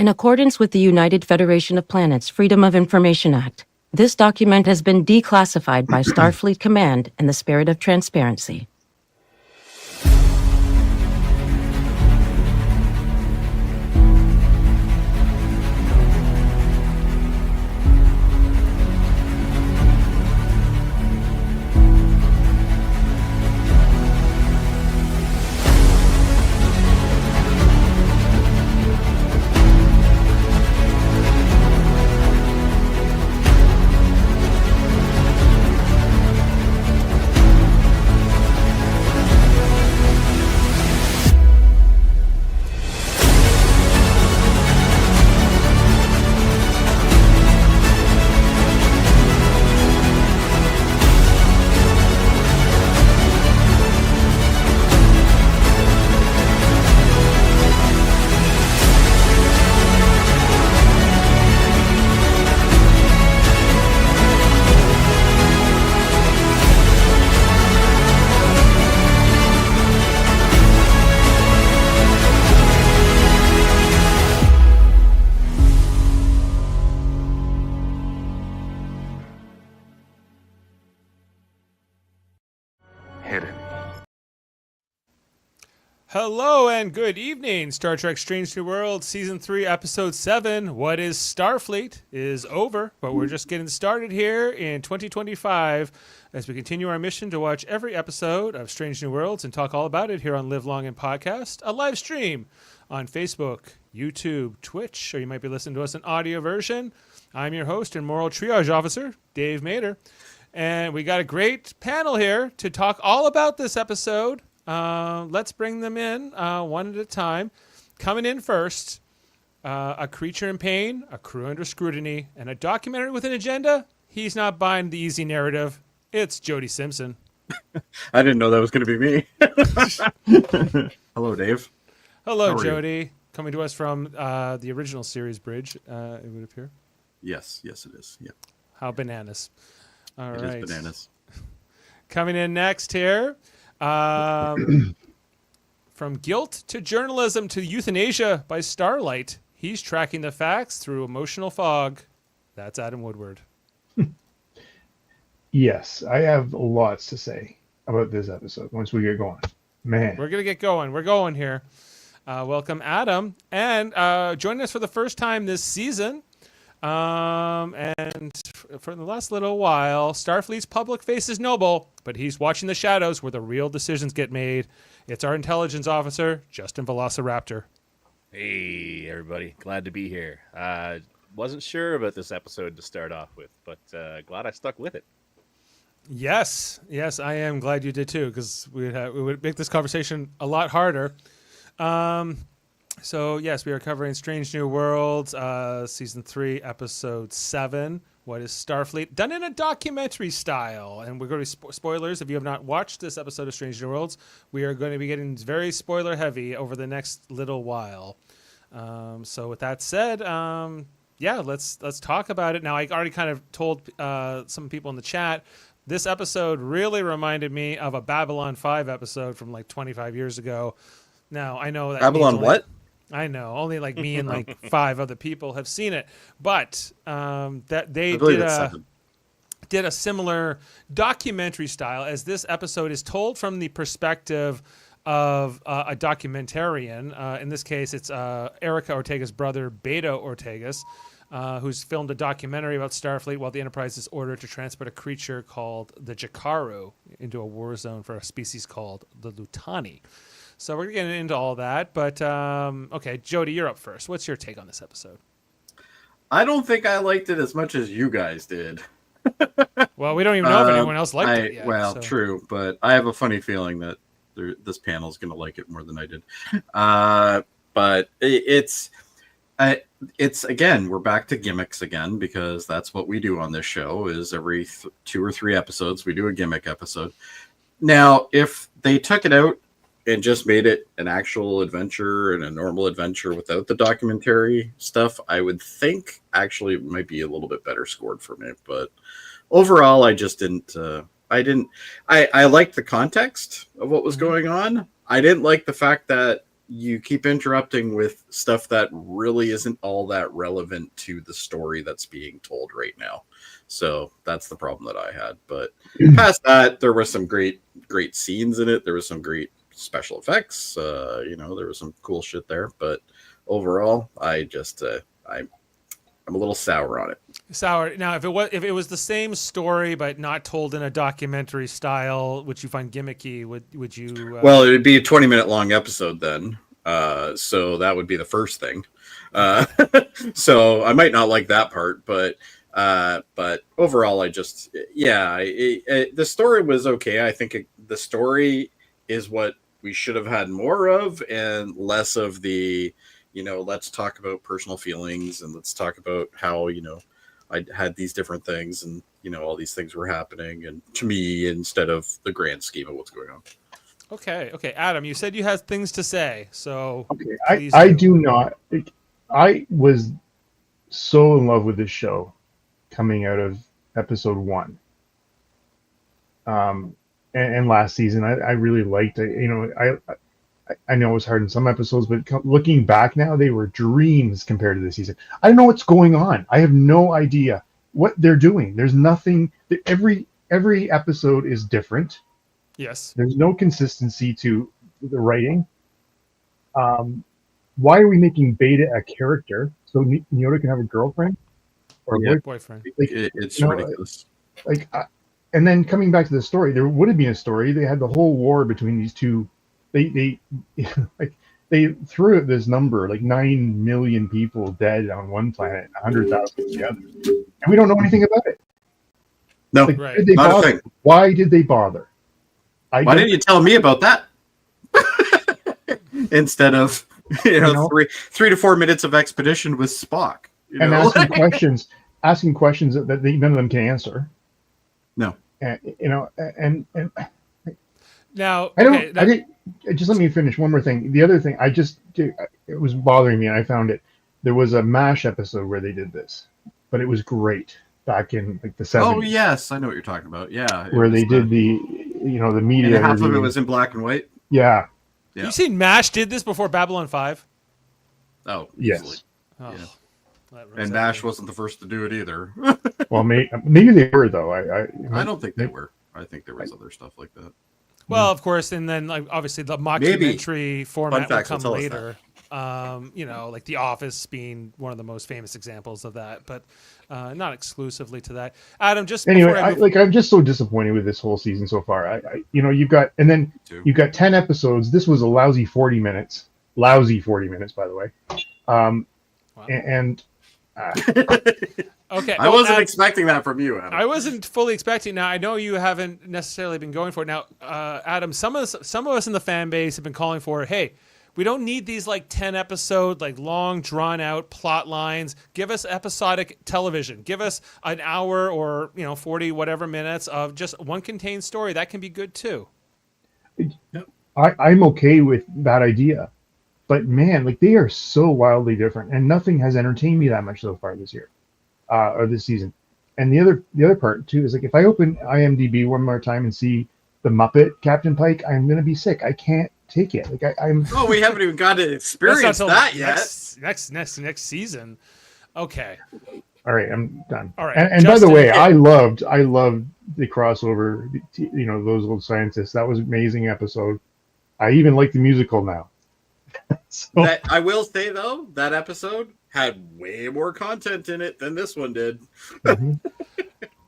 In accordance with the United Federation of Planets Freedom of Information Act, this document has been declassified by Starfleet Command in the spirit of transparency. Hello and good evening. Star Trek Strange New Worlds Season 3, Episode 7, What is Starfleet, is over, but we're just getting started here in 2025 as we continue our mission to watch every episode of Strange New Worlds and talk all about it here on Live Long and Podcast, a live stream on Facebook, YouTube, Twitch, or you might be listening to us in audio version. I'm your host and moral triage officer, Dave Mader, and we got a great panel here to talk all about this episode. Let's bring them in one at a time. Coming in first, a creature in pain, a crew under scrutiny, and a documentary with an agenda. He's not buying the easy narrative. It's Jody Simpson. I didn't know that was going to be me. Hello, Dave. Hello, Jody. Coming to us from the original series bridge, it would appear. Yes, it is. Yeah. How bananas. All right. It is bananas. Coming in next here. From guilt to journalism to euthanasia by starlight, he's tracking the facts through emotional fog. That's Adam Woodward. Yes, I have lots to say about this episode once we get going. Man, we're gonna get going. We're going here. Welcome, Adam, and joining us for the first time this season. And for the last little while, Starfleet's public face is noble, but he's watching the shadows where the real decisions get made. It's our intelligence officer, Justin Velociraptor. Hey, everybody. Glad to be here. Wasn't sure about this episode to start off with, but glad I stuck with it. Yes, I am glad you did too, because we would make this conversation a lot harder. So, yes, we are covering Strange New Worlds, Season 3, Episode 7, What is Starfleet? Done in a documentary style. And we're going to be spoilers. If you have not watched this episode of Strange New Worlds, we are going to be getting very spoiler-heavy over the next little while. So, with that said, let's talk about it. Now, I already kind of told some people in the chat, this episode really reminded me of a Babylon 5 episode from like 25 years ago. Now, I know that Babylon what? I know, only like me and like 5 other people have seen it, but that they did a similar documentary style, as this episode is told from the perspective of a documentarian. In this case, it's Erica Ortega's brother, Beta Ortegas, who's filmed a documentary about Starfleet while the Enterprise is ordered to transport a creature called the Jakaru into a war zone for a species called the Lutani. So we're getting into all that, but okay, Jody, you're up first. What's your take on this episode? I don't think I liked it as much as you guys did. Well, we don't even know if anyone else liked it yet. Well, so. True, but I have a funny feeling that this panel is going to like it more than I did. But it's again, we're back to gimmicks again, because that's what we do on this show. Is every 2 or 3 episodes we do a gimmick episode. Now, if they took it out and just made it an actual adventure and a normal adventure without the documentary stuff, I would think actually it might be a little bit better scored for me. But overall, I just didn't. I liked the context of what was going on. I didn't like the fact that you keep interrupting with stuff that really isn't all that relevant to the story that's being told right now. So that's the problem that I had. But past that, there were some great scenes in it. There was some great special effects. There was some cool shit there. But overall, I'm a little sour on it. Sour. Now, if it was the same story but not told in a documentary style, which you find gimmicky, would you? Well, it would be a 20-minute long episode then. So that would be the first thing. So I might not like that part, but overall, the story was okay. I think the story is what we should have had more of, and less of the, let's talk about personal feelings and let's talk about how, I had these different things and, all these things were happening and to me instead of the grand scheme of what's going on. Okay. Adam, you said you had things to say, so okay. I do not. I was so in love with this show coming out of episode 1. And last season, I really liked it. I know it was hard in some episodes, but looking back now, they were dreams compared to this season. I don't know what's going on. I have no idea what they're doing. There's nothing. Every episode is different. Yes. There's no consistency to the writing. Why are we making Beta a character so Yoda can have a girlfriend or a boyfriend? It's ridiculous. And then coming back to the story, there would have been a story. They had the whole war between these two. They threw out this number, like 9 million people dead on one planet, 100,000 on the other, and we don't know anything about it. No, right. Not a thing. Why did they bother? Why didn't you tell me about that? Instead of 3 to 4 minutes of expedition with Spock, and asking questions that none of them can answer. No, and now just let me finish one more thing. The other thing, it was bothering me, and I found it. There was a MASH episode where they did this, but it was great back in like the 70s. Oh yes, I know what you're talking about. Yeah, where they did the media. And half of it was in black and white. Yeah. You seen MASH did this before Babylon 5? Oh yes. Easily. Oh, yeah. And MASH wasn't the first to do it either. Well, maybe they were though. I don't think they were. I think there was other stuff like that. Well, of course, and then obviously the mockumentary format will come later. Like The Office being one of the most famous examples of that, but not exclusively to that. Adam, just anyway, I'm just so disappointed with this whole season so far. You've got 10 episodes. This was a lousy 40 minutes. Lousy 40 minutes, by the way. Wow. Okay, I wasn't expecting that from you, Adam. I wasn't fully expecting. Now I know you haven't necessarily been going for it. Now, Adam, some of us in the fan base have been calling for, hey, we don't need these 10 episode, long drawn out plot lines. Give us episodic television. Give us an hour or 40 whatever minutes of just one contained story. That can be good too. I'm okay with that idea, but man, they are so wildly different, and nothing has entertained me that much so far this year. Or this season. And the other part too is if I open IMDb one more time and see the Muppet Captain Pike, I'm gonna be sick. I can't take it. I'm. Oh, we haven't even got to experience that yet. Next season. Okay. All right, I'm done. All right. And by the way, I loved the crossover. Those old scientists. That was an amazing episode. I even like the musical now. That I will say though, that episode had way more content in it than this one did. Mm-hmm.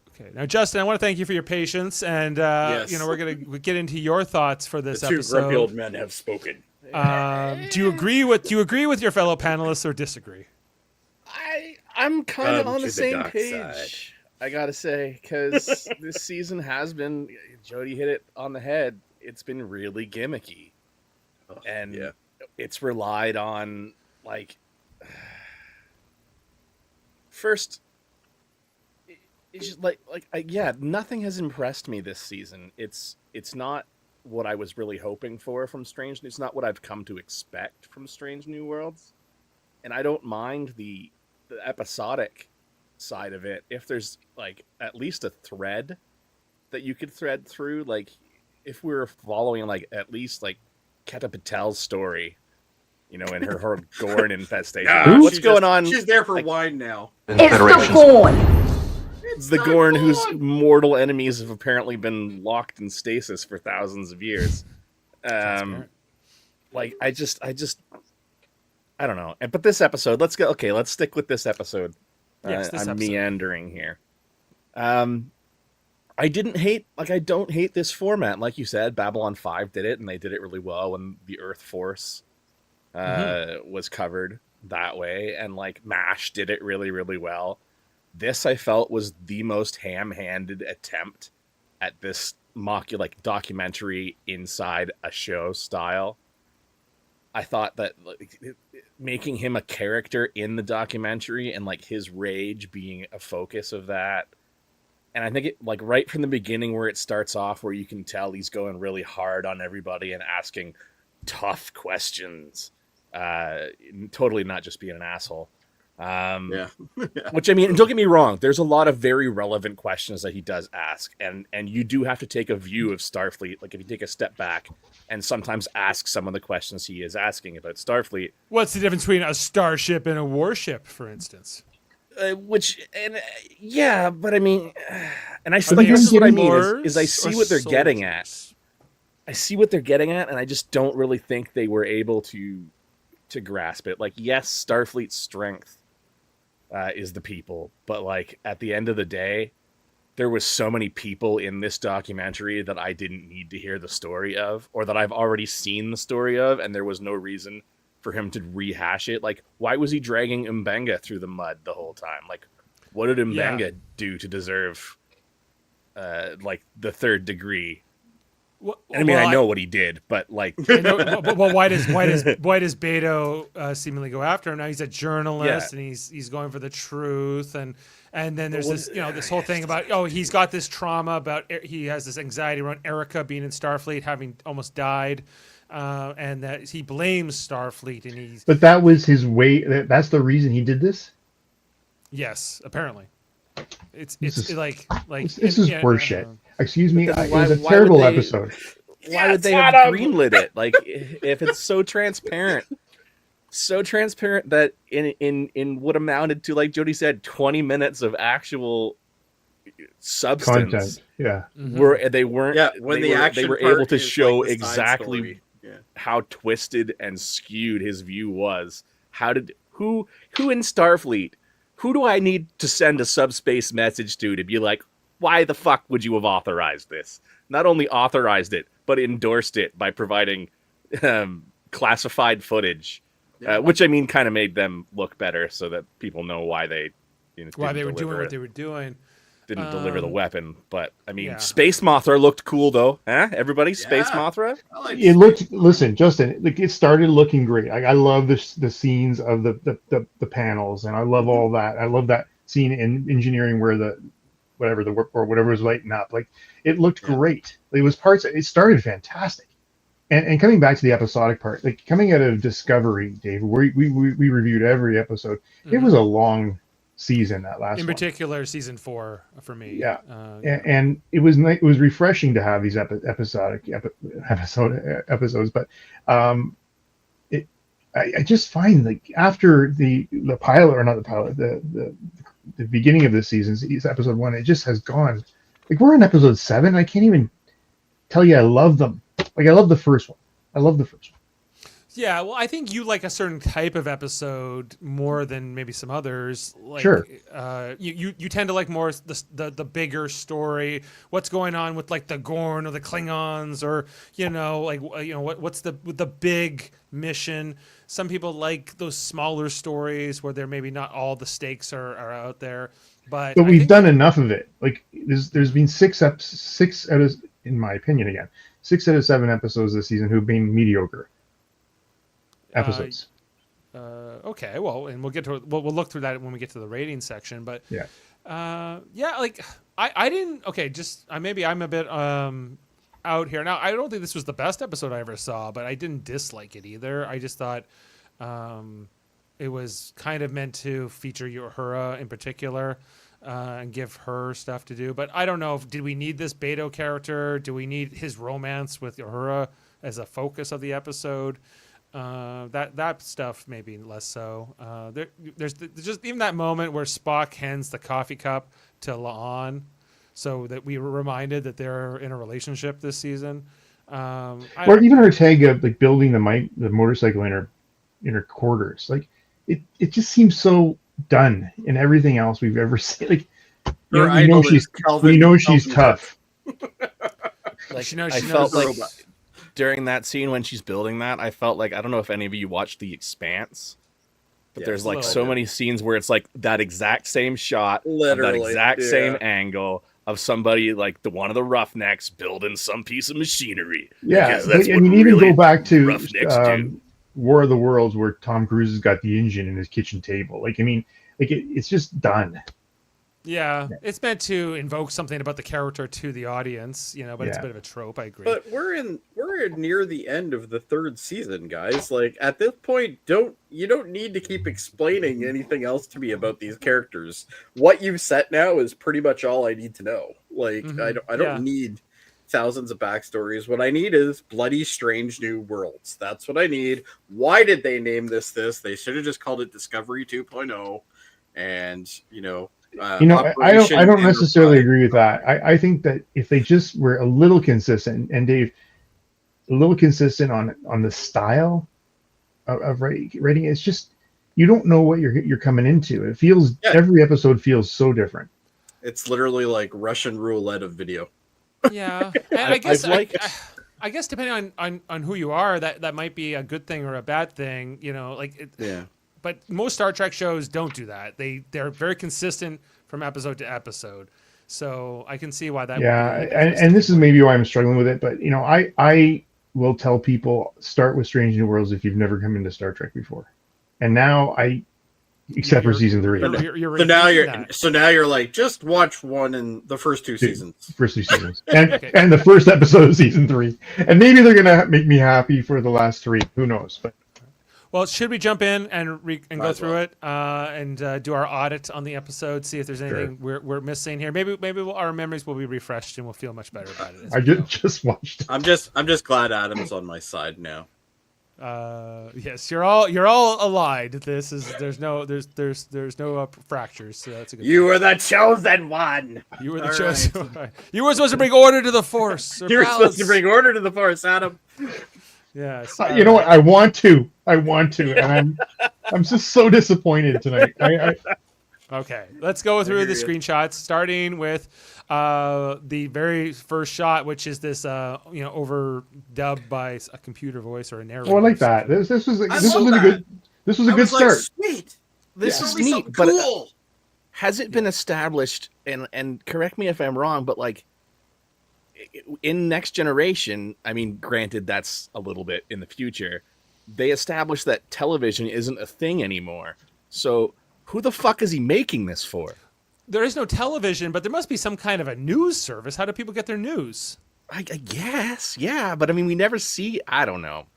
Okay, now Justin, I want to thank you for your patience, and yes. we're gonna get into your thoughts for this the two episode. grumpy old men have spoken. Do you agree with your fellow panelists or disagree? I'm kind of on the same dark page. side. I gotta say, because this season has been. Jody hit it on the head. It's been really gimmicky, and it's relied on first. It's just nothing has impressed me this season. It's not what I was really hoping for from Strange. It's not what I've come to expect from Strange New Worlds, and I don't mind the episodic side of it if there's at least a thread that you could thread through. If we were following at least Keta Patel's story you know, in her Gorn infestation. Nah, What's she's going just- on? She's there for like, wine now. It's the Gorn. It's the not Gorn whose Gorn! mortal enemies have apparently been locked in stasis for thousands of years. Like I just I don't know. But this episode, let's stick with this episode. Yes, this I'm episode. meandering here. I don't hate this format. Like you said, Babylon 5 did it, and they did it really well when the Earth Force was covered that way, and like MASH did it really, really well. This I felt was the most ham-handed attempt at this documentary inside a show style. I thought that making him a character in the documentary and like his rage being a focus of that. And I think it like right from the beginning where it starts off where you can tell he's going really hard on everybody and asking tough questions. Totally not just being an asshole. Yeah. Which, I mean, don't get me wrong, there's a lot of very relevant questions that he does ask, and you do have to take a view of Starfleet, like if you take a step back and sometimes ask some of the questions he is asking about Starfleet. What's the difference between a starship and a warship, for instance? Yeah, but I mean, and I Are like they this is what I getting mean wars is I see or what they're getting at. soldiers? I see what they're getting at, and I just don't really think they were able to grasp it. Like, yes, Starfleet's strength is the people, but like at the end of the day, there was so many people in this documentary that I didn't need to hear the story of, or that I've already seen the story of, and there was no reason for him to rehash it. Like, why was he dragging M'Benga through the mud the whole time? Like, what did M'Benga do to deserve like the third degree? Well, And I mean, I know what he did, but like, but why does Beto seemingly go after him now? He's a journalist, and he's going for the truth, and then there's this this whole thing about he's got this trauma about he has this anxiety around Erica being in Starfleet, having almost died, and that he blames Starfleet, and he's But that was his way. That's the reason he did this. yes, apparently, it's This is- like This is horseshit. Excuse me. But then It why- was a why terrible would they- episode. why would they have greenlit it? Like, if it's so transparent that in what amounted to, like Jody said, 20 minutes of actual substance, Content. Yeah. they weren't. Yeah, when they the were, action they were part able to is, show like, the side exactly story. Yeah. how twisted and skewed his view was. Who in Starfleet? Who do I need to send a subspace message to be like, why the fuck would you have authorized this? Not only authorized it, but endorsed it by providing classified footage, which I mean kind of made them look better, so that people know why they why they were doing what they were doing. didn't deliver the weapon. But I mean, yeah. Space Mothra looked cool though, huh? Everybody, Space Yeah. Mothra. I like It looked. Listen, Justin. Like it started looking great. I love the scenes of the panels, and I love all that. I love that scene in engineering where the work or whatever was lighting up. Like it looked great. It was parts. It started fantastic. And coming back to the episodic part, like coming out of Discovery, Dave, we reviewed every episode. It was a long season, that last In one. particular, season 4 for me. Yeah. And it was refreshing to have these episodes, but I just find like after the pilot, or not the pilot, the beginning of this season, episode 1, it just has gone. Like we're in episode 7. I can't even tell you I love them. Like I love the first one. Yeah, well, I think you like a certain type of episode more than maybe some others. Like, Sure. You tend to like more the bigger story. What's going on with like the Gorn or the Klingons, or what's the big mission. Some people like those smaller stories where there maybe not all the stakes are out there. But We've done enough of it. Like there's been six out of, in my opinion, again, 6 out of 7 episodes this season who've been mediocre episodes. Okay, well, and we'll look through that when we get to the rating section. But Yeah. like I didn't. Okay, maybe I'm a bit out here now. I don't think this was the best episode I ever saw, but I didn't dislike it either. I just thought it was kind of meant to feature Uhura in particular. And give her stuff to do. But I don't know, did we need this Beto character? Do we need his romance with Uhura as a focus of the episode? That stuff maybe less so. There's just even that moment where Spock hands the coffee cup to La'an, so that we were reminded that they're in a relationship this season. Or even Ortega like building the motorcycle in her quarters. Like it just seems so done in everything else we've ever seen. Like you know she's tough. Like she knows I felt like during that scene when she's building that, I felt like, I don't know if any of you watched The Expanse, but there's like so many scenes where it's like that exact same shot, Literally, that exact same angle of somebody like one of the Roughnecks building some piece of machinery. Yeah, that's and you even really go back to Roughnecks do. War of the Worlds, where Tom Cruise has got the engine in his kitchen table. Like, I mean, like it's just done. Yeah, it's meant to invoke something about the character to the audience, but it's a bit of a trope. I agree. But we're near the end of the third season, guys. Like at this point, you don't need to keep explaining anything else to me about these characters. What you've set now is pretty much all I need to know. Like I don't need thousands of backstories. What I need is bloody strange new worlds. That's what I need. Why did they name this? They should have just called it Discovery 2.0. And I don't necessarily agree with that. I think that if they just were a little consistent, and Dave, a little consistent on the style of writing, it's just you don't know what you're coming into. It feels every episode feels so different. It's literally like Russian roulette of video. Yeah, and I guess depending on who you are, that might be a good thing or a bad thing. But most Star Trek shows don't do that. They're very consistent from episode to episode. So I can see why that. Yeah, and this is maybe why I'm struggling with it. But I will tell people, start with Strange New Worlds if you've never come into Star Trek before. And now except for season 3. So now you're like, just watch one in the first two seasons. First 2 seasons, and the first episode of season 3, and maybe they're gonna make me happy for the last 3. Who knows? But. Well, should we jump in and go through it and do our audit on the episode, see if there's anything we're missing here? Maybe our memories will be refreshed and we'll feel much better about it. I just watched it. I'm just glad Adam's on my side now. Yes, you're all allied. There's no fractures. So that's a good. You were the chosen one. You were the chosen one. You were supposed to bring order to the Force. You were supposed to bring order to the Force, Adam. Yes. You know what? I want to, and I'm just so disappoined tonight. Okay, let's go through the screenshots, starting with the very first shot, which is this overdubbed by a computer voice or a narrator. Oh, I like that. This was a good start. Sweet. This is neat, but cool. Has it been established? And correct me if I'm wrong, but like, in Next Generation, I mean, granted, that's a little bit in the future, they established that television isn't a thing anymore. So who the fuck is he making this for? There is no television, but there must be some kind of a news service. How do people get their news? I guess, yeah. But I mean, we never see, I don't know.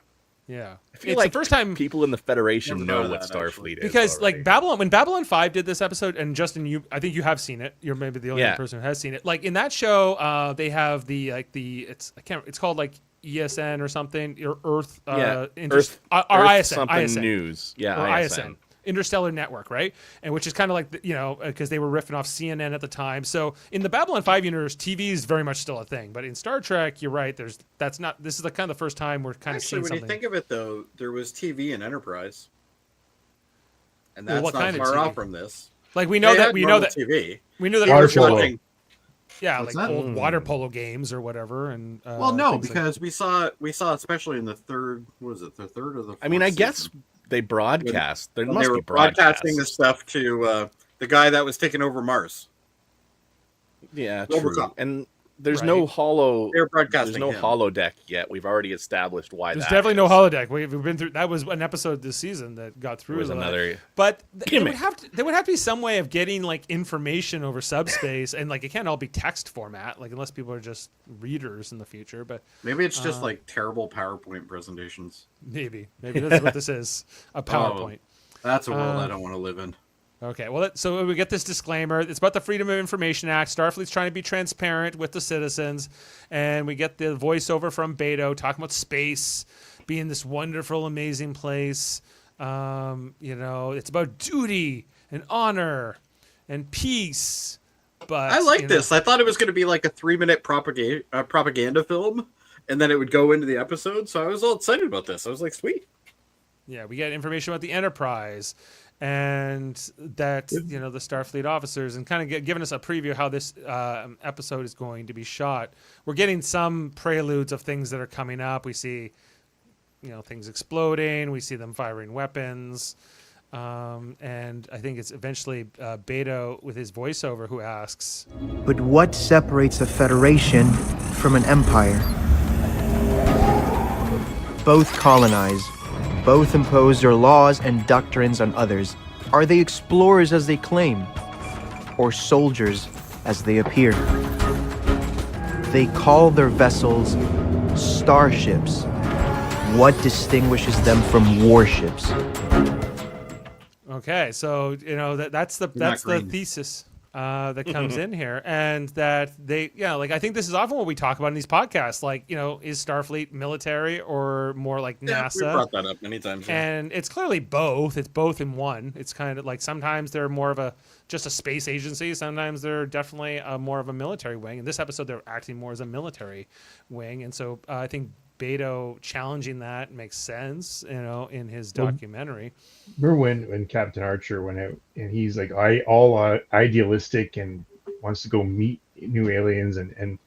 Yeah. I feel like the first time people in the Federation know what Starfleet is. Because already. like Babylon, when Babylon 5 did this episode, and Justin, I think you have seen it. You're maybe the only person who has seen it. Like in that show, they have it's called like ESN or something, or Earth, Earth ISN, something ISN news, or ISN. Interstellar Network, right? And which is kind of like, because they were riffing off CNN at the time. So in the Babylon 5 universe, TV is very much still a thing. But in Star Trek, you're right. This is the kind of the first time we're kind of seeing something. When you think of it, though, there was TV in Enterprise. And that's not kind of far TV? off from this. Like we know that TV. We know that Water we were polo. watching, like that? old water polo games or whatever. And Well, no, because we saw especially in the third, what was it, the third or the fourth I mean, I season? guess they broadcast. There When must they be were broadcasting the stuff to the guy that was taking over Mars. Yeah, Robocop. true. And there's Right. no holo. They're broadcasting There's no him. holodeck yet. We've already established why. there's that definitely no is. holodeck. We've been through. That was an episode this season that got through. There was that. another. But there would gimmick. have to be some way of getting like information over subspace, and like it can't all be text format, like unless people are just readers in the future. But Maybe it's just like terrible PowerPoint presentations. maybe that's what this is, a PowerPoint. That's a world I don't want to live in. Okay, well, so we get this disclaimer. It's about the Freedom of Information Act. Starfleet's trying to be transparent with the citizens, and we get the voiceover from Beto talking about space being this wonderful, amazing place. It's about duty and honor and peace. But I like this. I thought it was going to be like a 3-minute propaganda film, and then it would go into the episode. So I was all excited about this. I was like, sweet. Yeah, we get information about the Enterprise and that, the Starfleet officers, and kind of giving us a preview of how this episode is going to be shot. We're getting some preludes of things that are coming up. We see, things exploding. We see them firing weapons. And I think it's eventually Beto with his voiceover who asks, "But what separates a federation from an empire? Both colonize. Both impose their laws and doctrines on others. Are they explorers as they claim, or soldiers as they appear? They call their vessels starships. What distinguishes them from warships?" Okay, so that's the thesis that comes in here, and that I think this is often what we talk about in these podcasts. Like, is Starfleet military or more like NASA? We brought that up many times. Yeah. And it's clearly both. It's both in one. It's kind of like sometimes they're more of just a space agency. Sometimes they're definitely more of a military wing. In this episode, they're acting more as a military wing, and so I think Beto challenging that makes sense, in his documentary. Remember when Captain Archer went out and he's like all idealistic and wants to go meet new aliens, and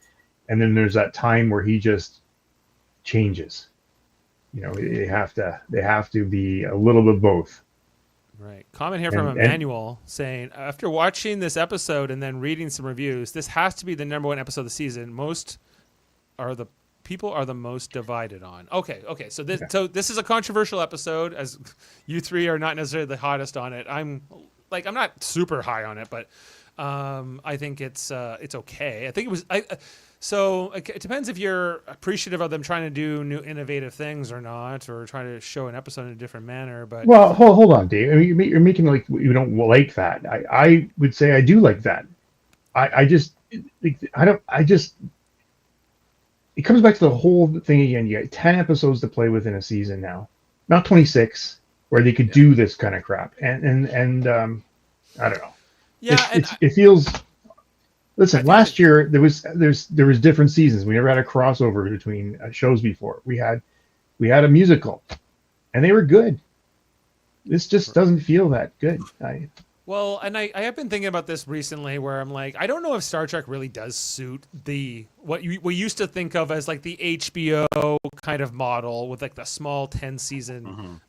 then there's that time where he just changes. They have to be a little bit both. Right. Comment here from Emmanuel saying, after watching this episode and then reading some reviews, this has to be the number one episode of the season. People are the most divided on. Okay. So this is a controversial episode, as you three are not necessarily the hottest on it. I'm not super high on it, but I think it's okay. I think it was. So it depends if you're appreciative of them trying to do new innovative things or not, or trying to show an episode in a different manner. But hold on, Dave. I mean, you're making like you don't like that. I would say I do like that. It comes back to the whole thing again. You got 10 episodes to play with in a season now, not 26, where they could do this kind of crap. And I don't know. Yeah, it feels. Listen, last year there was different seasons. We never had a crossover between shows before. We had a musical, and they were good. This just doesn't feel that good. Well, and I have been thinking about this recently, where I'm like, I don't know if Star Trek really does suit what we used to think of as like the HBO kind of model with like the small 10-season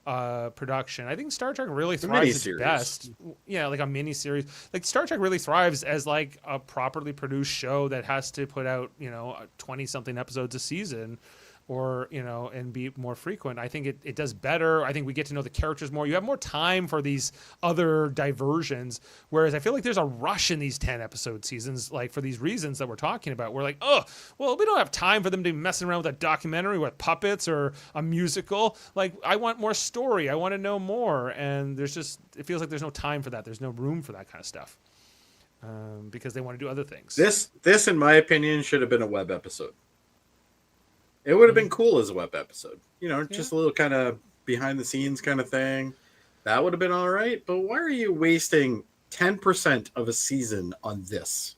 production. I think Star Trek really thrives at best. Yeah, like a miniseries. Like Star Trek really thrives as like a properly produced show that has to put out 20-something episodes a season. Or and be more frequent. I think it does better. I think we get to know the characters more. You have more time for these other diversions. Whereas I feel like there's a rush in these 10-episode seasons, like for these reasons that we're talking about. We're like, we don't have time for them to be messing around with a documentary with puppets or a musical. Like, I want more story. I want to know more. And it feels like there's no time for that. There's no room for that kind of stuff because they want to do other things. This, in my opinion, should have been a web episode. It would have been cool as a web episode. Just a little kind of behind the scenes kind of thing. That would have been all right. But why are you wasting 10% of a season on this?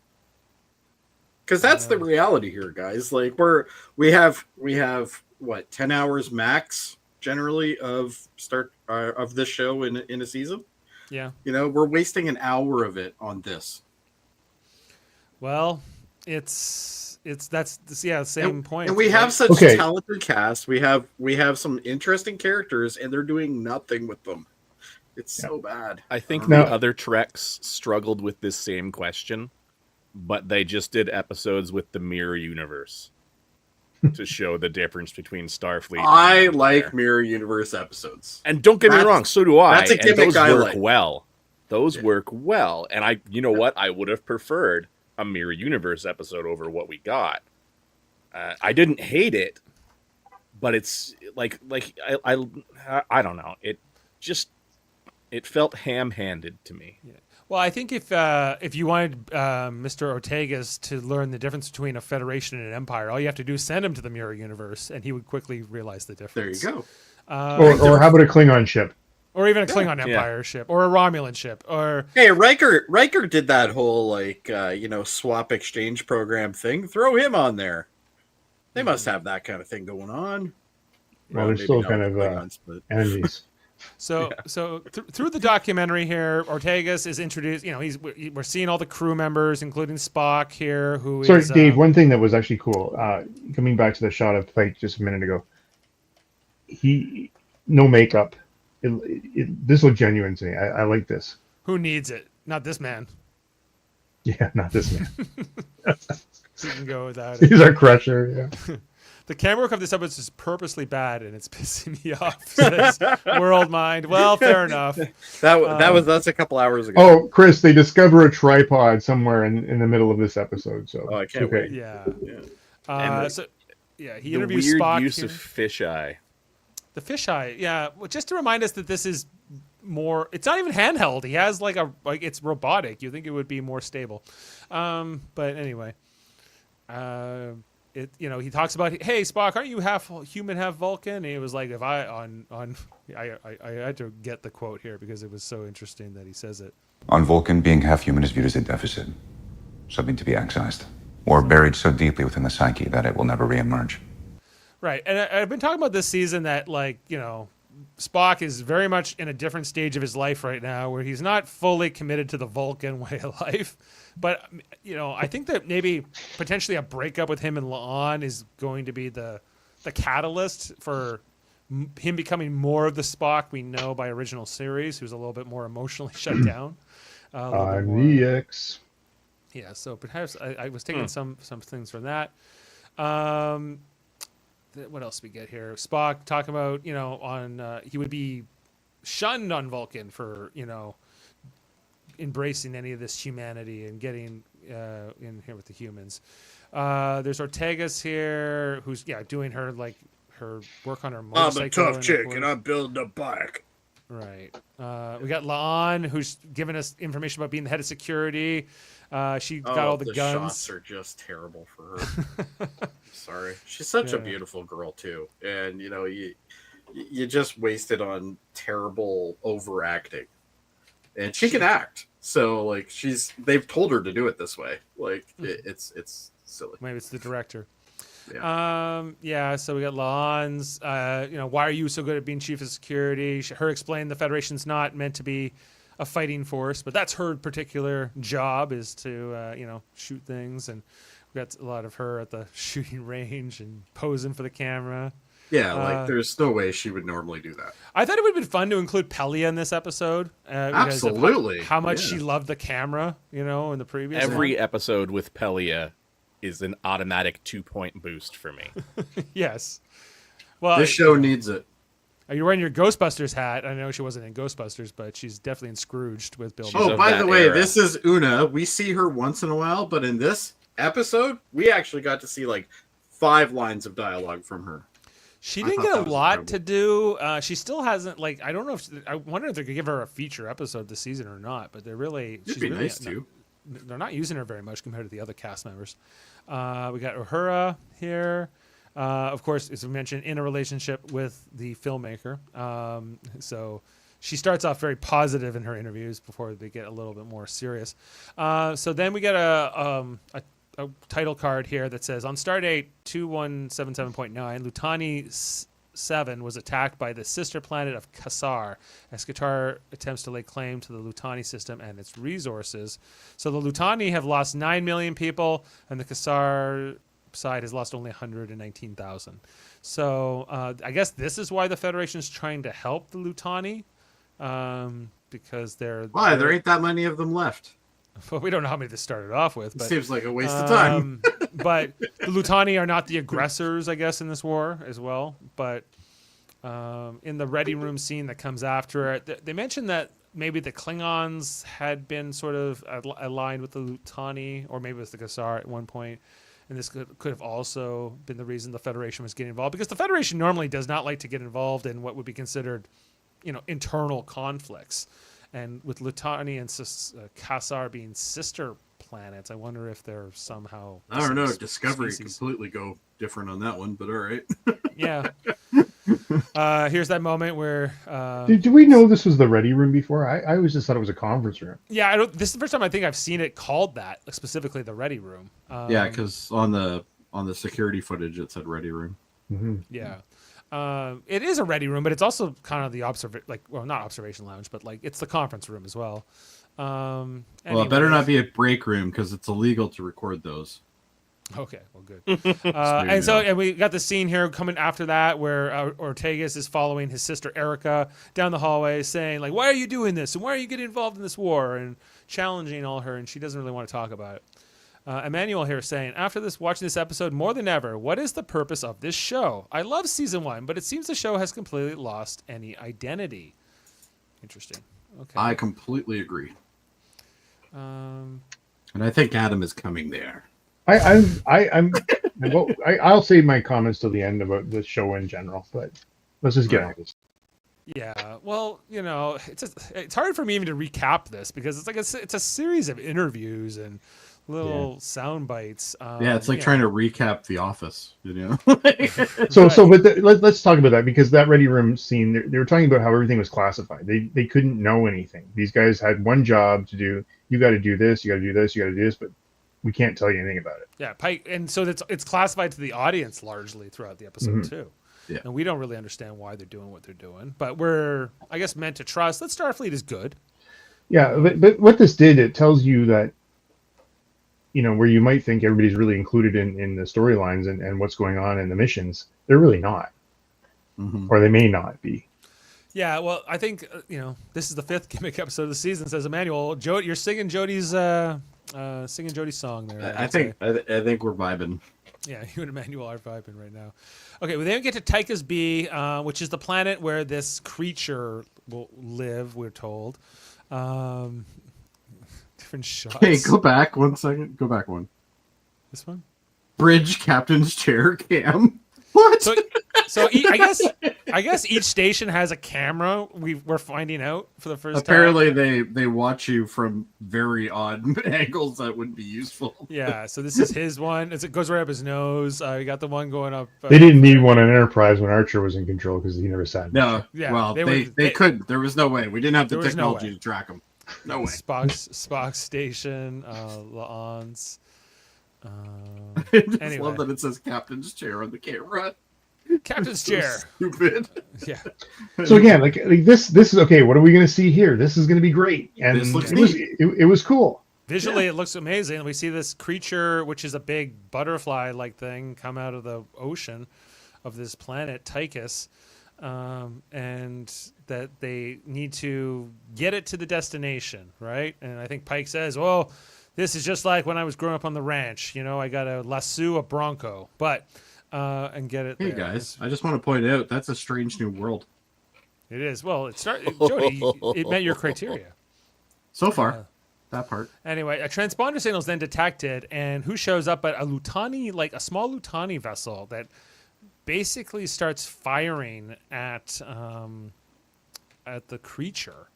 Because that's the reality here, guys. Like we have what, 10 hours max generally of this show in a season. Yeah. We're wasting an hour of it on this. Well, same point. And we have such a talented cast. We have some interesting characters, and they're doing nothing with them. It's so bad. I think the other Treks struggled with this same question, but they just did episodes with the Mirror Universe to show the difference between Starfleet. I like Mirror Universe episodes, and don't get me wrong, so do I. That's a gimmick. Those work well. Those work well, and what? I would have preferred a Mirror Universe episode over what we got. I didn't hate it, but it's like I don't know. It just It felt ham-handed to me. Yeah. Well, I think if you wanted Mr. Ortegas to learn the difference between a federation and an empire, all you have to do is send him to the mirror universe, and he would quickly realize the difference. There you go. Or how about a Klingon ship? Or even a Klingon Empire ship, or a Romulan ship, or Hey, Riker did that whole swap exchange program thing. Throw him on there. They must have that kind of thing going on. Well, they're maybe still not kind with of Klingons, but- enemies. so through the documentary here, Ortegas is introduced. We're seeing all the crew members, including Spock here, who Sorry, is Dave. One thing that was actually cool. Coming back to the shot of Pike just a minute ago. He no makeup. This looked genuine to me. I like this. who needs it? Not this man. Yeah, not this man. So you can go without it. He's our crusher. Yeah. The camera work of this episode is purposely bad, and it's pissing me off. Says World Mind. Well, fair enough. That's a couple hours ago. Oh, Chris, they discover a tripod somewhere in the middle of this episode. So I can't wait. Yeah. And he The interviews weird Spock use here. of fisheye. The fisheye, yeah. Well, just to remind us that this is more. It's not even handheld. He has it's robotic. You think it would be more stable, but anyway. He talks about, hey Spock, aren't you half human, half Vulcan? And he was like, I had to get the quote here because it was so interesting that he says it. On Vulcan, being half human is viewed as a deficit, something to be excised, or buried so deeply within the psyche that it will never reemerge. Right, and I've been talking about this season that Spock is very much in a different stage of his life right now, where he's not fully committed to the Vulcan way of life. But I think that maybe potentially a breakup with him and La'an is going to be the catalyst for him becoming more of the Spock we know by original series, who's a little bit more emotionally shut down. I'm the X. Yeah, so perhaps I was taking some things from that. What else we get here? Spock talking about he would be shunned on Vulcan for embracing any of this humanity and getting in here with the humans. There's Ortegas here, who's doing her work on her motorcycle. I'm a tough chick and I'm building a bike. Right. We got La'an, who's giving us information about being the head of security. She got all the guns. Shots are just terrible for her. Sorry, she's such a beautiful girl too, and you just wasted on terrible overacting. And she can act, so they've told her to do it this way. It's silly. Maybe it's the director. Yeah. So we got La'an's. Why are you so good at being chief of security? Her explained the Federation's not meant to be a fighting force, but that's her particular job is to shoot things. And we got a lot of her at the shooting range and posing for the camera. Yeah, there's no way she would normally do that. I thought it would have been fun to include Pelia in this episode. Absolutely. How much she loved the camera, in the previous Every one. episode with Pelia is an automatic 2-point boost for me. Yes. Well, This show needs it. You're wearing your Ghostbusters hat. I know she wasn't in Ghostbusters, but she's definitely in Scrooged with Bill. Oh, of by that the way, era. this is Una. We see her once in a while, but in this episode, we actually got to see 5 lines of dialogue from her. She I didn't thought get a that was lot incredible. to do. She still hasn't I don't know if I wonder if they could give her a feature episode this season or not. But they're really It'd be nice to. They're not using her very much compared to the other cast members. We got Uhura here. Of course, as we mentioned, in a relationship with the filmmaker. So she starts off very positive in her interviews before they get a little bit more serious. So then we get a title card here that says, on Stardate 2177.9, Lutani 7 was attacked by the sister planet of Kassar as Qatar attempts to lay claim to the Lutani system and its resources. So the Lutani have lost 9 million people, and the Kassar side has lost only 119,000. So I guess this is why the Federation is trying to help the Lutani, because Why? There ain't that many of them left. Well, we don't know how many this started off with. But, Seems like a waste of time. But the Lutani are not the aggressors, I guess, in this war as well. But in the ready room scene that comes after it, they mentioned that maybe the Klingons had been sort of aligned with the Lutani, or maybe with the Kassar at one point. And this could have also been the reason the Federation was getting involved, because the Federation normally does not like to get involved in what would be considered internal conflicts. And with Lutani and Kassar being sister planets, I wonder if they're somehow... I don't know. Discovery species. completely go different on that one, but all right. Yeah. Here's that moment where... Did we know this was the ready room before? I always just thought it was a conference room. Yeah, this is the first time I think I've seen it called that, specifically the ready room. Yeah, because on the security footage it said ready room. Mm-hmm. Yeah. It is a ready room, but it's also kind of the not observation lounge, but like it's the conference room as well. Well, it better not be a break room because it's illegal to record those. Okay, well, good. And we got the scene here coming after that where Ortegas is following his sister Erica down the hallway, saying like, "Why are you doing this? And why are you getting involved in this war?" And challenging all her, and she doesn't really want to talk about it. Emmanuel here saying, after watching this episode more than ever, what is the purpose of this show? I love season 1, but it seems the show has completely lost any identity. Interesting. Okay. I completely agree. Um, And I think Adam is coming there. I'll save my comments till the end about the show in general, but let's just get on this. yeah. Well, it's hard for me even to recap this because it's like it's a series of interviews and little sound bites. It's like trying to recap The Office, Let's talk about that because that ready room scene, they were talking about how everything was classified. They couldn't know anything. These guys had one job to do. You got to do this. You got to do this. You got to do this. But we can't tell you anything about it. Yeah, Pike, and so it's classified to the audience largely throughout the episode too. Yeah. And we don't really understand why they're doing what they're doing, but we're, I guess, meant to trust that Starfleet is good. Yeah, but what this did, it tells you that, where you might think everybody's really included in the storylines and what's going on in the missions, they're really not. Mm-hmm. Or they may not be. Yeah, well, I think, this is the 5th gimmick episode of the season, says Emmanuel. You're singing Jody's song there. I think we're vibing. Yeah, you and Emmanuel are vibing right now. Okay, we then get to Tychus B, which is the planet where this creature will live, we're told. Different shots. Hey, go back 1 second. Go back one. This one? Bridge captain's chair cam. What? So I guess each station has a camera. We're finding out for the first Apparently time. they watch you from very odd angles that would be useful. Yeah, so this is his one. It goes right up his nose. You got the one going up. They didn't need one on Enterprise when Archer was in control because he never sat. No, yeah, well, they couldn't. There was no way. We didn't have the technology to track them. No way. Spock's station, La'an's. I just Anyway. love that it says captain's chair on the camera. Captain's So chair. stupid. Yeah. So again, like this is okay. What are we going to see here? This is going to be great, and This looks it was cool. Visually, it looks amazing. We see this creature, which is a big butterfly-like thing, come out of the ocean of this planet, Tychus, and that they need to get it to the destination, right? And I think Pike says, well, this is just like when I was growing up on the ranch. I got to lasso a bronco, and get it Hey there. guys, I just want to point out that's a strange new world. It is. Well, Jody, it met your criteria. So far, that part. Anyway, a transponder signal is then detected, and who shows up but a Lutani, like a small Lutani vessel that basically starts firing at the creature.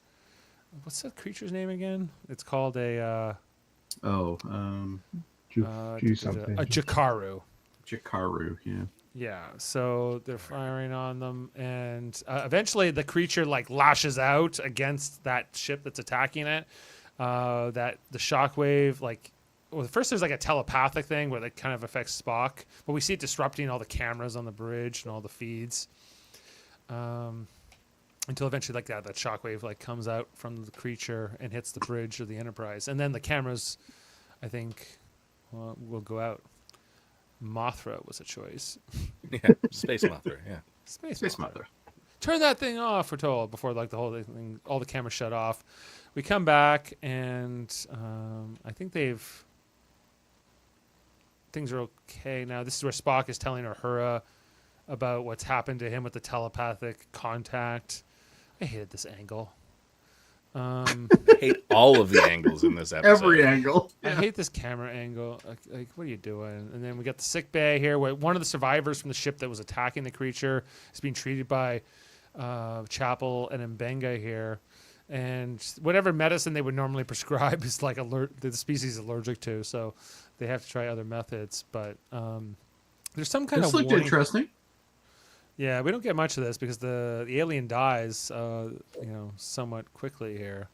What's that creature's name again? It's called a Something. Jakaru. Jakaru, yeah. Yeah, so they're firing on them, and eventually the creature lashes out against that ship that's attacking it. That the shockwave, first there's a telepathic thing where it kind of affects Spock, but we see it disrupting all the cameras on the bridge and all the feeds. Until eventually that shockwave comes out from the creature and hits the bridge of the Enterprise, and then the cameras, I think, will go out. Mothra was a choice. Yeah, Space Mothra. Yeah, Space Mothra. Turn that thing off, we're told, before the whole thing, all the cameras shut off. We come back, and I think things are okay now. This is where Spock is telling Uhura about what's happened to him with the telepathic contact. I hated this angle. I hate all of the angles in this episode. Every angle. I hate this camera angle. What are you doing? And then we got the sick bay here, where one of the survivors from the ship that was attacking the creature is being treated by Chapel and Mbenga here. And whatever medicine they would normally prescribe is like the species is allergic to, so they have to try other methods. But there's some kind This of looked warning. interesting. Yeah, we don't get much of this because the alien dies, somewhat quickly here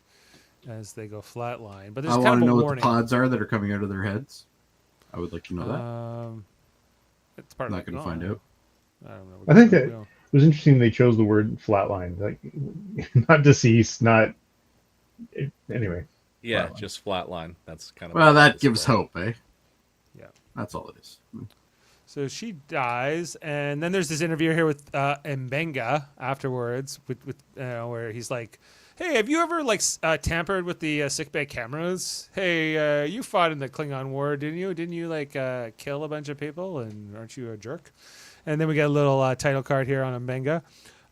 as they go flatline. But there's I kind want of to a know what the warning. pods are that are coming out of their heads. I would like to know that. It's part I'm of not going to the- find out. I don't know. I think that We don't- it was interesting they chose the word flatline, like not deceased, not anyway. Yeah, Flatline. just flatline. That's kind of Well, that gives hope, eh? Yeah. That's all it is. So she dies, and then there's this interview here with Mbenga afterwards, with where he's like, "Hey, have you ever tampered with the sickbay cameras? Hey, you fought in the Klingon War, didn't you? Didn't you kill a bunch of people? And aren't you a jerk?" And then we get a little title card here on Mbenga.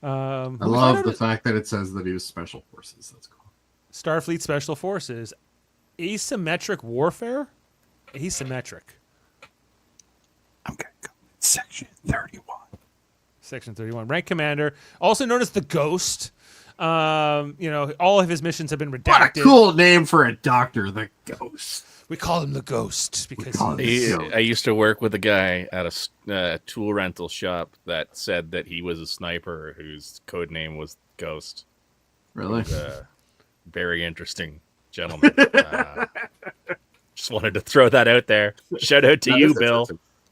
I love the fact that it says that he was Special Forces. That's cool. Starfleet Special Forces, asymmetric warfare, asymmetric. I'm gonna go in section 31. Section 31, rank commander, also known as the Ghost. All of his missions have been What redacted. a cool name for a doctor, the Ghost. We call him the Ghost because call him he's the Ghost. I used to work with a guy at a tool rental shop that said that he was a sniper whose code name was Ghost. Really? Very interesting gentleman. Just wanted to throw that out there. Shout out to That you, is Bill.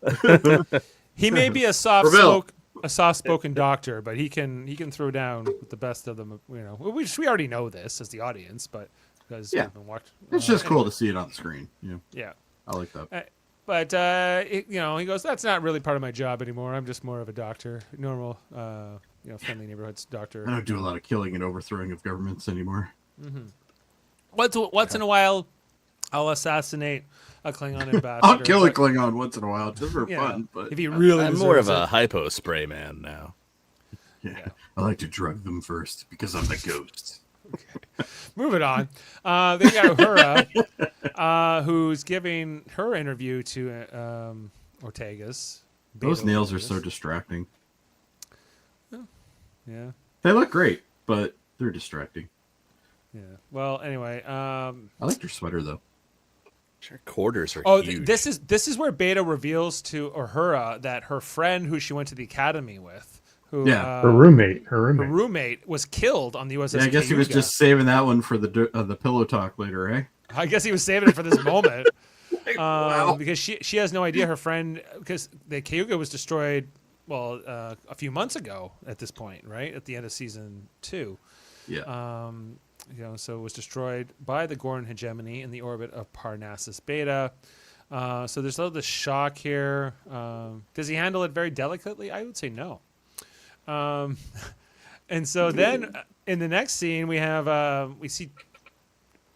interesting. he may be a soft-spoken doctor, but he can throw down with the best of them. We already know this as the audience, but because Yeah. we've been watching, It's just cool to see it on the screen. Yeah, Yeah. I like that. But he goes, "That's not really part of my job anymore. I'm just more of a doctor, normal, friendly neighborhoods doctor." I don't do a lot of killing and overthrowing of governments anymore. Once in a while, I'll assassinate a Klingon ambassador. I'll kill a but, Klingon once in a while just for you know, fun. But if he really I'm more of deserves a it. hypo spray man now. yeah, I like to drug them first because I'm the Ghost. Moving on. They got Uhura, who's giving her interview to Ortega's. Those Beta nails are Ortega's. so distracting. Yeah. They look great, but they're distracting. Yeah. Well, anyway. I like your sweater though. Her quarters are huge. This is where Beta reveals to Uhura that her friend, who she went to the academy with, who Yeah. Her roommate. her roommate was killed on the USS. Yeah, I guess he was Cayuga. just saving that one for the pillow talk later, eh? I guess he was saving it for this moment. Wow. Because she has no idea her friend, because the Cayuga was destroyed a few months ago at this point, right at the end of season 2. Yeah. So it was destroyed by the Gorn hegemony in the orbit of Parnassus Beta. So there's a little bit of shock here. Does he handle it very delicately? I would say no. And so then in the next scene we have we see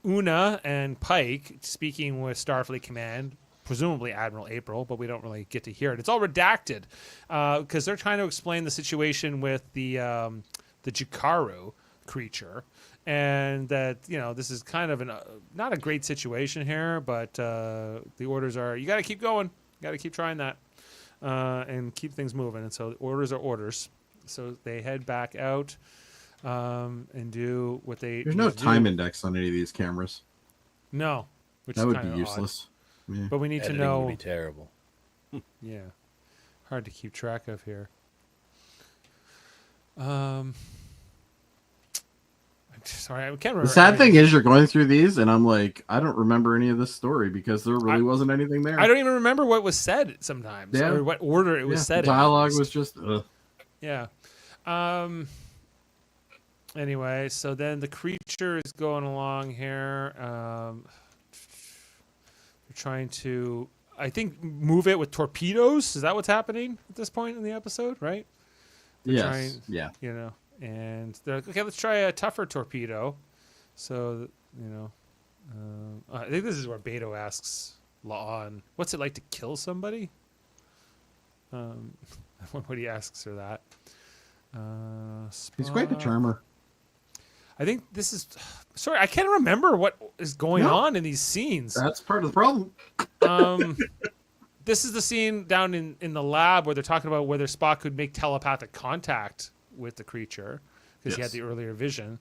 Una and Pike speaking with Starfleet Command, presumably Admiral April, but we don't really get to hear it. It's all redacted because they're trying to explain the situation with the Jikaru creature, and that this is kind of not a great situation here, but the orders are you got to keep going, you got to keep trying that, and keep things moving. And so the orders are orders. So they head back out and do what they. There's no need to time do. index on any of these cameras. No, which That is would kinda be odd. useless. Yeah. But we need Editing to know. would be terrible. Yeah, hard to keep track of here. Sorry, I can't remember. The sad thing is, you're going through these, and I'm like, I don't remember any of this story because there really wasn't anything there. I don't even remember what was said sometimes, Yeah. or what order it was said. The in. dialogue was just. Yeah. Anyway, so then the creature is going along here. They're trying to, I think, move it with torpedoes. Is that what's happening at this point in the episode? Right? Yes. trying- Yeah. And they're like, okay, let's try a tougher torpedo. So, I think this is where Beto asks La'an, what's it like to kill somebody? When he asks her that. He's quite the Spock. charmer. I think this is... Sorry, I can't remember what is going No. on in these scenes. That's part of the problem. This is the scene down in the lab where they're talking about whether Spock could make telepathic contact with the creature because he had Yes. the earlier vision.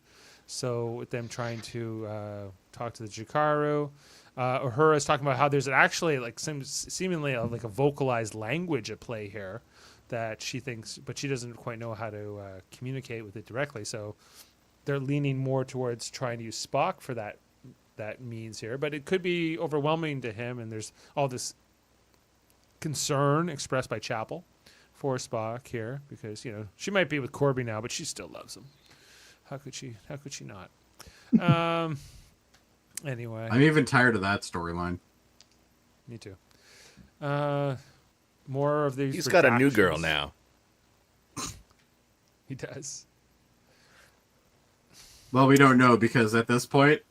So with them trying to talk to the Jikaru, Uhura is talking about how there's actually like seemingly like a vocalized language at play here that she thinks, but she doesn't quite know how to communicate with it directly. So they're leaning more towards trying to use Spock for that means here, but it could be overwhelming to him. And there's all this concern expressed by Chapel for Spock here because she might be with Corby now, but she still loves him. How could she not? Anyway, I'm even tired of that storyline. me too. More of these. He's got a new girl redactions. now. He does. Well, we don't know because at this point,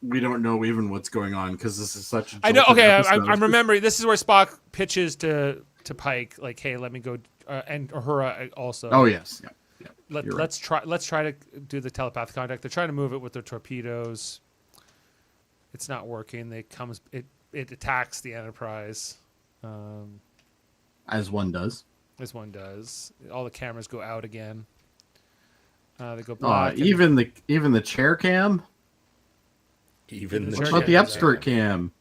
we don't know even what's going on because this is such a I know. jolted Okay, episode. I'm remembering. This is where Spock pitches to Pike, like, "Hey, let me go," and Uhura also. Oh yes, yeah. You're right. Let's try to do the telepathic contact. They're trying to move it with their torpedoes. It's not working. It attacks the Enterprise, As one does. as one does. All the cameras go out again. They go black. and- Even the chair cam. Even The What chair about the cam, upskirt cam?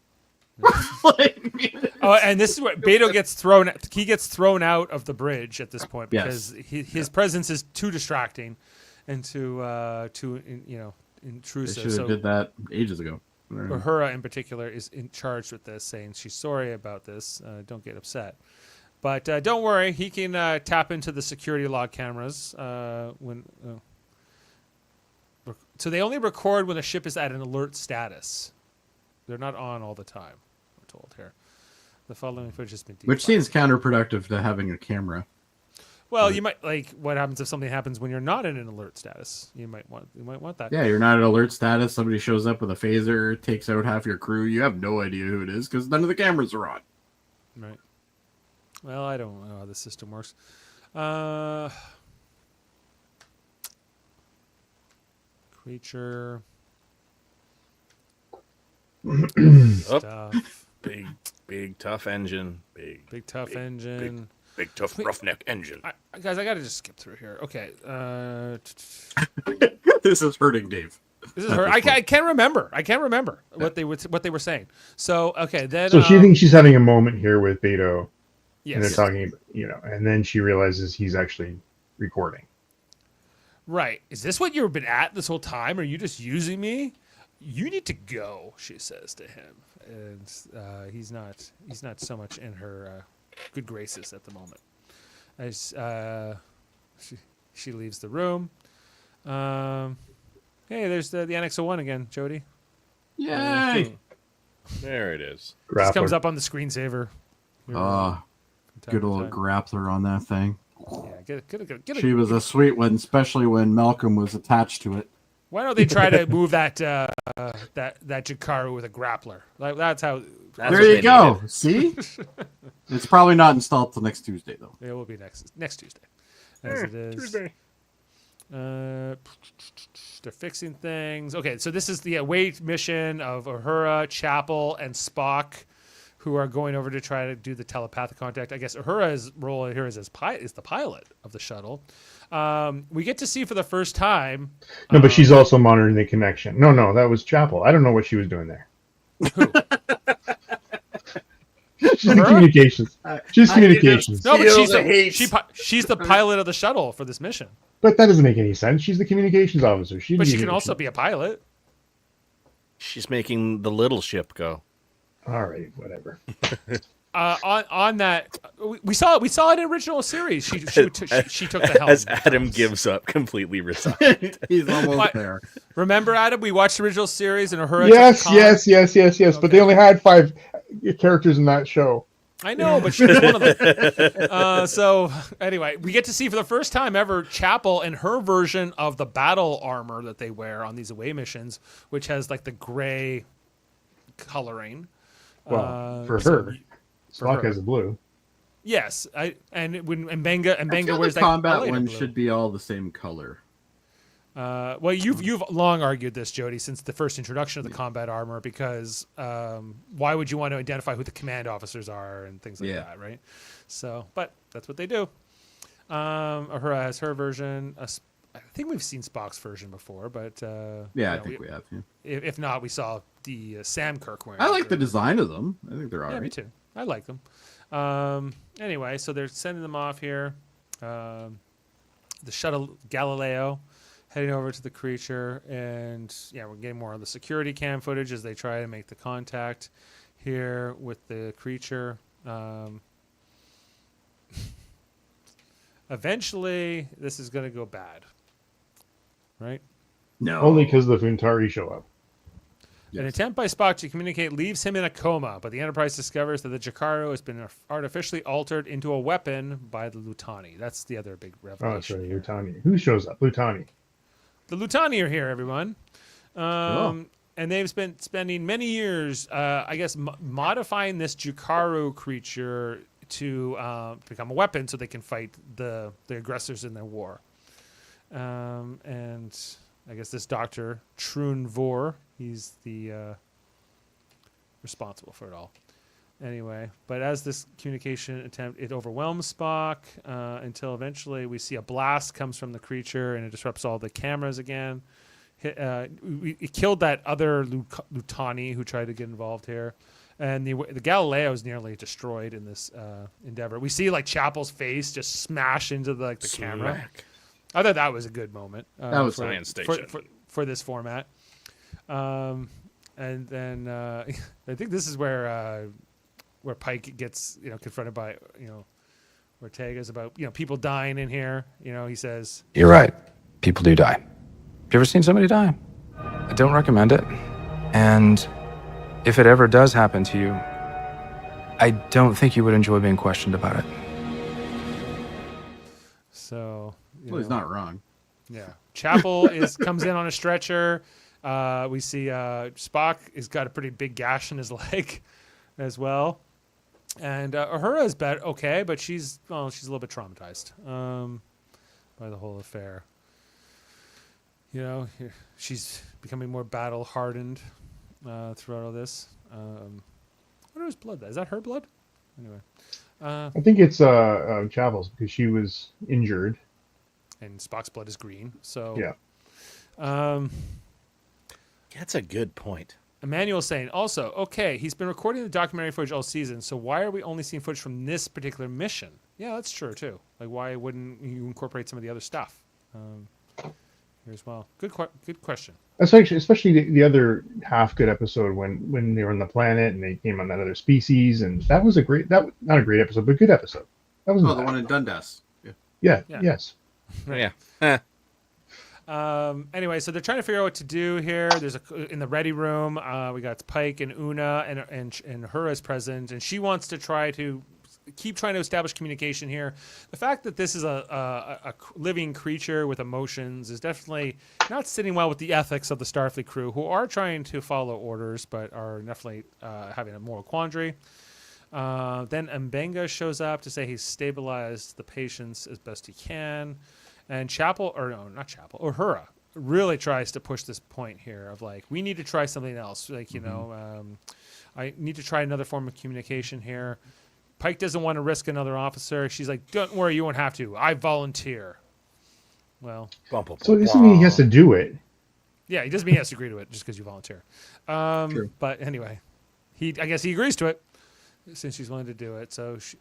Oh, and this is where Beto gets thrown. He gets thrown out of the bridge at this point Yes. because his presence is too distracting and too They intrusive. should have So did that ages ago. Uhura in particular is in charge with this, saying she's sorry about this. Don't get upset. But don't worry, he can tap into the security log cameras so they only record when the ship is at an alert status. They're not on all the time, we're told here. The following footage has been Which declassified. seems counterproductive to having a camera. Well, you might what happens if something happens when you're not in an alert status? You might want that. Yeah, you're not at alert status. Somebody shows up with a phaser, takes out half your crew. You have no idea who it is because none of the cameras are on. Right. Well, I don't know how the system works. Creature stuff. Big tough engine. Big tough engine. Big tough roughneck engine. Guys, I gotta just skip through here. Okay. This is hurting Dave. This is her. I can't remember. What they were saying. So okay, then. So she thinks she's having a moment here with Beto, and they're yes. talking, and then she realizes he's actually recording. Right. Is this what you've been at this whole time? Are you just using me? You need to go, she says to him. And he's not so much in her good graces at the moment. As she leaves the room. Hey, there's the Annex 01 again, Jody. Yay! There it is. Just comes Grappler. up on the screensaver. Oh, From time good to old time. grappler on that thing. Yeah, get it. She was a sweet one, especially when Malcolm was attached to it. Why don't they try to move that Jikaru with a grappler? Like that's how. That's There what you they go. needed. See? It's probably not installed till next Tuesday, though. It will be next Tuesday, as it is. Tuesday. They're fixing things. Okay, so this is the away mission of Uhura, Chapel, and Spock, who are going over to try to do the telepathic contact. I guess Uhura's role here is the pilot of the shuttle. We get to see for the first time. No, but she's also monitoring the connection. No, that was Chapel. I don't know what she was doing there. She's the communications. She's communications. No, but Feel she's the pilot of the shuttle for this mission. But that doesn't make any sense. She's the communications officer. But she can also be a pilot. She's making the little ship go. All right, whatever. On that, we saw it in original series. She took the helm. As Adam gives up, completely resigned. He's almost What? there. Remember, Adam? We watched the original series and Uhura. Yes. took the com. But they only had 5 characters in that show. I know, but she was one of them. So anyway, we get to see for the first time ever Chapel and her version of the battle armor that they wear on these away missions, which has like the gray coloring. Well, for so her. for Spock her. has a blue. Yes, when Benga I feel wears the that combat highlighter one blue. should be all the same color. Well, you've long argued this, Jody, since the first introduction of the combat armor, because why would you want to identify who the command officers are and things like Yeah. that, right? So, but that's what they do. Uhura has her version. I think we've seen Spock's version before, but Yeah, I think we have. Yeah. If not, we saw the Sam Kirk wearing. I like the design of them. I think they're all Yeah, right. me too. I like them. Anyway, so they're sending them off here. The shuttle Galileo heading over to the creature, and yeah, we're getting more of the security cam footage as they try to make the contact here with the creature. Eventually, this is going to go bad, right? No. Only because the Funtari show up. An attempt by Spock to communicate leaves him in a coma, but the Enterprise discovers that the Jakaru has been artificially altered into a weapon by the Lutani. That's the other big Oh, revelation. sorry, here. Lutani. Who shows up? Lutani. The Lutani are here, everyone. And they've been spending many years, I guess, modifying this Jakaru creature to become a weapon so they can fight the aggressors in their war. And I guess this Dr. Trun Vor, he's the responsible for it all. Anyway, but as this communication attempt, it overwhelms Spock until eventually we see a blast comes from the creature and it disrupts all the cameras again. It killed that other Lutani who tried to get involved here. And the Galileo is nearly destroyed in this endeavor. We see like Chapel's face just smash into the camera. I thought that was a good moment. That was science station for this format. And then I think this is where Pike gets confronted by Ortega's about people dying in here. He says, "You're right. People do die. Have you ever seen somebody die? I don't recommend it. And if it ever does happen to you, I don't think you would enjoy being questioned about it." So he's not wrong. Yeah, Chapel comes in on a stretcher. We see Spock has got a pretty big gash in his leg as well, and Uhura is okay, but she's a little bit traumatized by the whole affair. She's becoming more battle hardened throughout all this. What is blood? Is that her blood? Anyway, I think it's Chapel's because she was injured. And Spock's blood is green. So yeah. That's a good point. Emmanuel's saying also, okay, he's been recording the documentary footage all season, so why are we only seeing footage from this particular mission? Yeah, that's true too. Like, why wouldn't you incorporate some of the other stuff here as well? Good question. Especially the other half good episode when they were on the planet and they came on that other species, and that was not a great episode, but a good episode. That was the one in Dundas. Yeah. Yes. Yeah. Anyway, so they're trying to figure out what to do here. There's in the ready room. We got Pike and Una and Uhura's present, and she wants to keep trying to establish communication here. The fact that this is a living creature with emotions is definitely not sitting well with the ethics of the Starfleet crew, who are trying to follow orders but are definitely having a moral quandary. Then Mbenga shows up to say he's stabilized the patients as best he can. And Uhura really tries to push this point here of like, we need to try something else. Like, I need to try another form of communication here. Pike doesn't want to risk another officer. She's like, don't worry, you won't have to. I volunteer. Well. So it doesn't mean he has to do it. Yeah, he doesn't mean he has to agree to it just because you volunteer. True. But anyway, I guess he agrees to it since she's willing to do it. So she's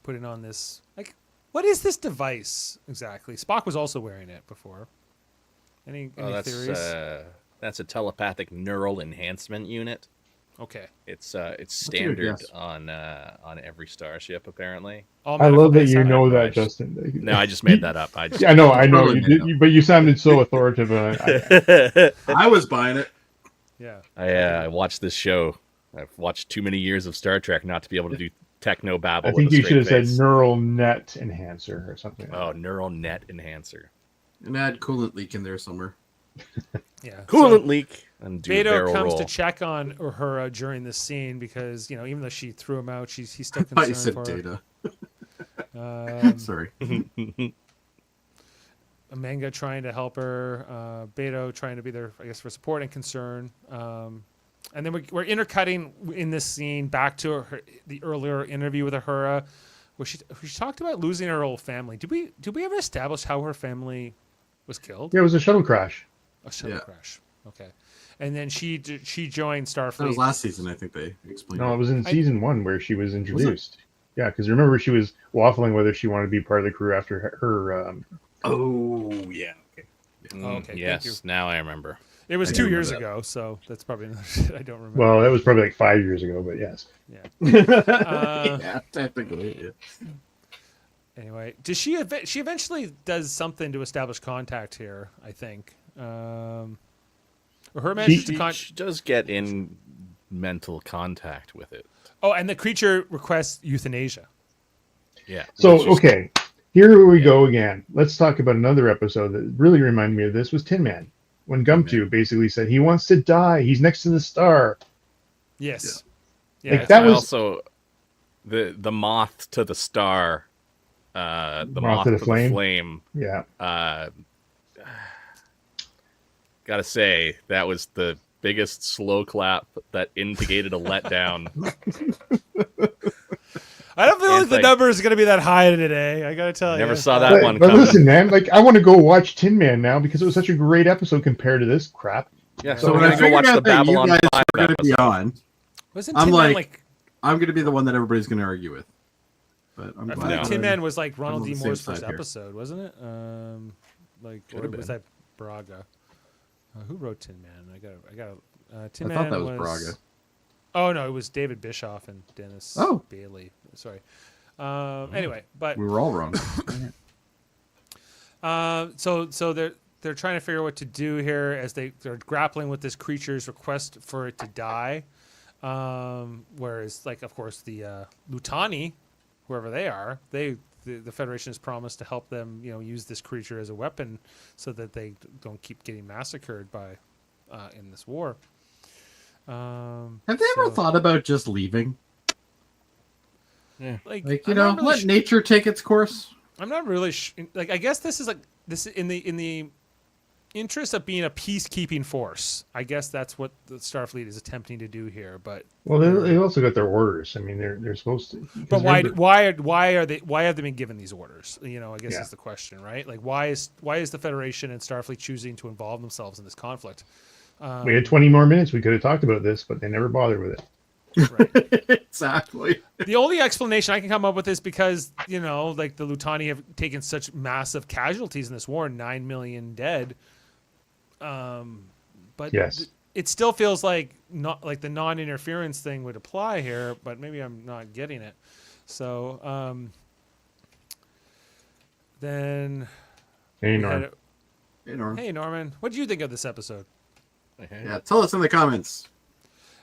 putting on this, like, what is this device exactly? Spock was also wearing it before. Any theories? That's a telepathic neural enhancement unit. Okay. It's standard on every starship apparently. I love that you know that, Justin. No, I just made that up. I know you did, but you sounded so authoritative. I was buying it. Yeah. I watched this show. I've watched too many years of Star Trek not to be able to do techno babble. I think you should have said neural net enhancer or something. Oh, neural net enhancer. And add coolant leak in there somewhere. Yeah. Coolant leak. And do Beto comes roll. to check on Uhura during this scene because, even though she threw him out, he's still I concerned thought you said for Data. Sorry. Manga trying to help her. Beto trying to be there, I guess, for support and concern. And then we're intercutting in this scene back to the earlier interview with Uhura, Well, she talked about losing her whole family. Did we ever establish how her family was killed? Yeah, it was a shuttle crash. A shuttle crash. Okay. And then she joined Starfleet. That was last season, I think they explained. No, it was in season 1 where she was introduced. Yeah, because remember she was waffling whether she wanted to be part of the crew after her. Oh yeah. Okay. Okay. Yes, now I remember. It was 2 years ago, so that's probably another shit I don't remember. Well, that was probably like 5 years ago, but yes. Yeah. Yeah, technically. Yeah. Anyway, she eventually does something to establish contact here, I think. Or her manages to She does get in mental contact with it. Oh, and the creature requests euthanasia. Yeah. So, okay, here we go again. Let's talk about another episode that really reminded me of this was Tin Man. When Gumtu basically said he wants to die. He's next to the star. Yes. Yeah. Like, that was also the moth to the star. The moth to the flame. Yeah. Gotta say, that was the biggest slow clap that indicated a letdown. I don't feel like the number is going to be that high today. I got to tell you. Never saw that one but coming. Listen, man, like I want to go watch Tin Man now because it was such a great episode compared to this crap. Yeah, So when I go watch the that you Babylon guys 5 were going to be episode. on, Wasn't I'm Tin Man like I'm going to be the one that everybody's going to argue with. But I'm I glad. feel like Tin Man was like I'm Ronald on D. the Moore's same first side here. episode, wasn't it? Like or Could've was been. that Braga? Who wrote Tin Man? I got Tin I Man thought that was Braga. Oh no, it was David Bischoff and Dennis Bailey. Sorry. Anyway, but We were all wrong. so they're trying to figure out what to do here as they're grappling with this creature's request for it to die. Whereas, like, of course, the Lutani, whoever they are, the Federation has promised to help them, use this creature as a weapon so that they don't keep getting massacred by in this war. Have they ever thought about just leaving? Yeah. Like you know, let nature take its course. I'm not really I guess this is in the interest of being a peacekeeping force. I guess that's what the Starfleet is attempting to do here. But they also got their orders. I mean, they're supposed to. But why have they been given these orders? I guess is the question, right? Like why is the Federation and Starfleet choosing to involve themselves in this conflict? We had 20 more minutes. We could have talked about this, but they never bothered with it. Right. Exactly. The only explanation I can come up with is because, like the Lutani have taken such massive casualties in this war, 9 million dead. But yes, it still feels like not like the non-interference thing would apply here, but maybe I'm not getting it. So then hey Norman. Hey Norman, what do you think of this episode? Yeah, tell us in the comments.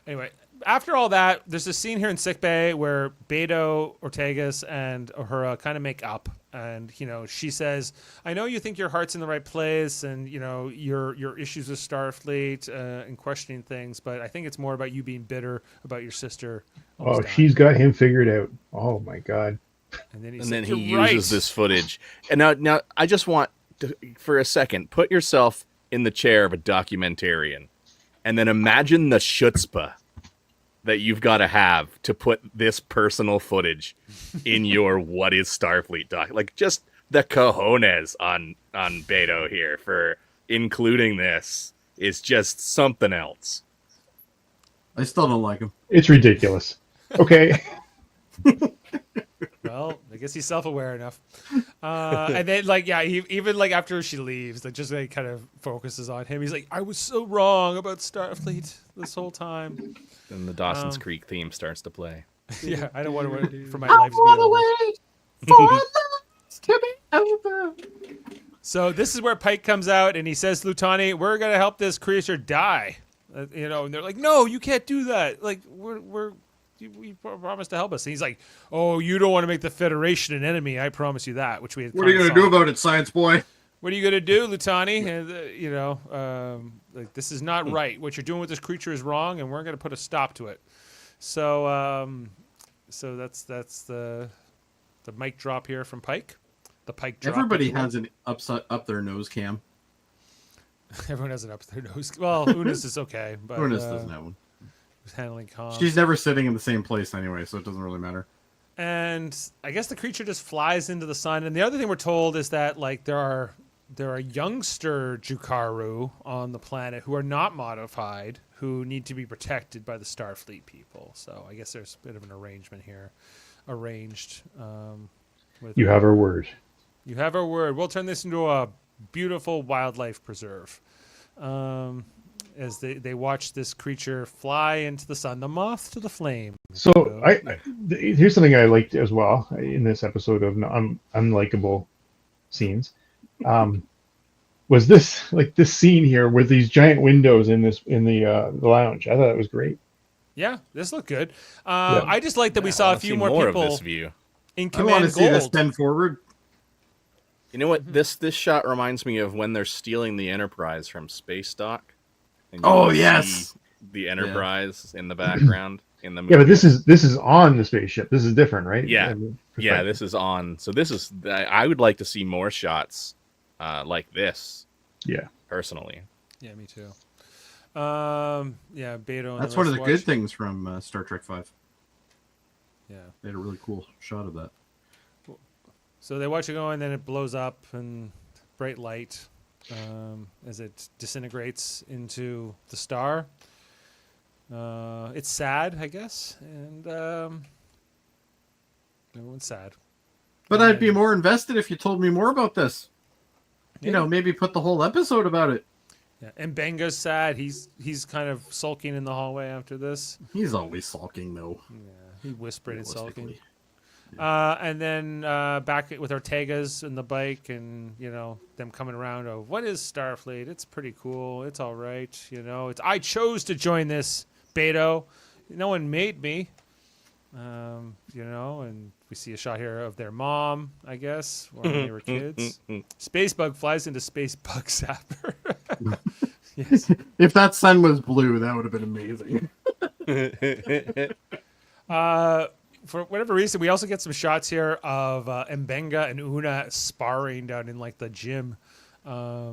Anyway, after all that, there's a scene here in sickbay where Beto, Ortegas, and Uhura kind of make up. And, she says, I know you think your heart's in the right place and, your issues with Starfleet and questioning things, but I think it's more about you being bitter about your sister. Oh, she's got him figured out. Oh, my God. And then, he uses this footage. And now I just want to, for a second, put yourself in the chair of a documentarian and then imagine the chutzpah that you've got to have to put this personal footage in your What is Starfleet doc. Like, just the cojones on Beto here for including this is just something else. I still don't like him. It's ridiculous. Okay. Well, I guess he's self-aware enough. And then, even after she leaves, just kind of focuses on him. He's like, I was so wrong about Starfleet this whole time. And the Dawson's Creek theme starts to play. Yeah, I don't want to wait for my life to be over. So this is where Pike comes out and he says, Lutani, we're going to help this creature die. And they're like, no, you can't do that. Like, we promised to help us. And he's like, oh, you don't want to make the Federation an enemy. I promise you that, which we had. What are you going to do about it, science boy? What are you going to do, Lutani? And, this is not right. What you're doing with this creature is wrong, and we're going to put a stop to it. So, that's the mic drop here from Pike. The Pike drop. Everybody has an up their nose cam. Everyone has an up their nose. Well, Unis is okay, but Unis doesn't have one. Who's handling comms. She's never sitting in the same place anyway, so it doesn't really matter. And I guess the creature just flies into the sun. And the other thing we're told is that like there are youngster Jukaru on the planet who are not modified, who need to be protected by the Starfleet people. So I guess there's a bit of an arrangement here. You have our word. You have our word. We'll turn this into a beautiful wildlife preserve. As they watch this creature fly into the sun, the moth to the flame. So here's something I liked as well in this episode of unlikable scenes. Was this scene here with these giant windows in the lounge? I thought it was great. Yeah, this looked good. I just like that we saw a few more people of this view. in I want command to see this gold. bend forward. You know what? This shot reminds me of when they're stealing the Enterprise from Space Dock. And you Oh see yes, the Enterprise in the background in the movie. Yeah, but this is on the spaceship. This is different, right? Yeah. I mean, Yeah, this is on. So this is. I would like to see more shots like this. Yeah. Personally. Yeah, me too. Yeah, Beto. that's one of the good things from Star Trek V. Yeah, they had a really cool shot of that. So they watch it go, and then it blows up and bright light as it disintegrates into the star. It's sad, I guess, and everyone's sad. But I'd be more invested if you told me more about this. You know, maybe put the whole episode about it. Yeah, and Benga's sad. He's kind of sulking in the hallway after this. He's always sulking, though. Yeah, he whispered and sulking. And then back with Ortega's and the bike, and them coming around. Oh, what is Starfleet? It's pretty cool. It's all right. I chose to join this, Beto. No one made me. And we see a shot here of their mom, I guess, when they were kids. Spacebug flies into Spacebug Sapper. Yes. If that sun was blue, that would have been amazing. For whatever reason, we also get some shots here of Mbenga and Una sparring down in like the gym. I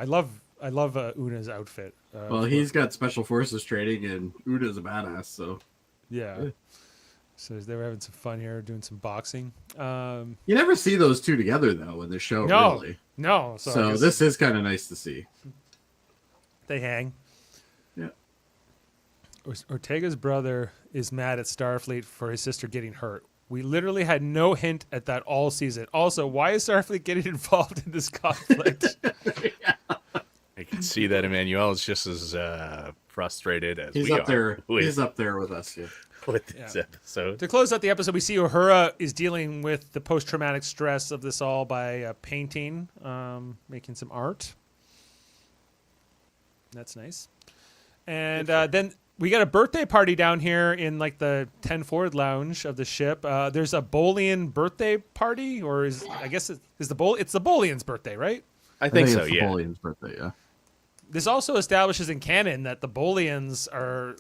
love Una's outfit. Well, he's got special forces training, and Una's a badass, so yeah. So they were having some fun here, doing some boxing. You never see those two together though in the show. No, really. No. So this is kind of nice to see. They hang. Yeah. Ortega's brother is mad at Starfleet for his sister getting hurt. We literally had no hint at that all season. Also, why is Starfleet getting involved in this conflict? I can see that Emmanuel is just as frustrated as he's we up there. are. He's up there with us. Yeah. With this episode. To close out the episode, we see Uhura is dealing with the post-traumatic stress of this all by painting, making some art. That's nice. And then we got a birthday party down here in like the 10 forward lounge of the ship. There's a Bolian birthday party, or it's the Bolian's birthday, right? I think so. It's Yeah. Napoleon's birthday. Yeah. This also establishes in canon that the Bolians are,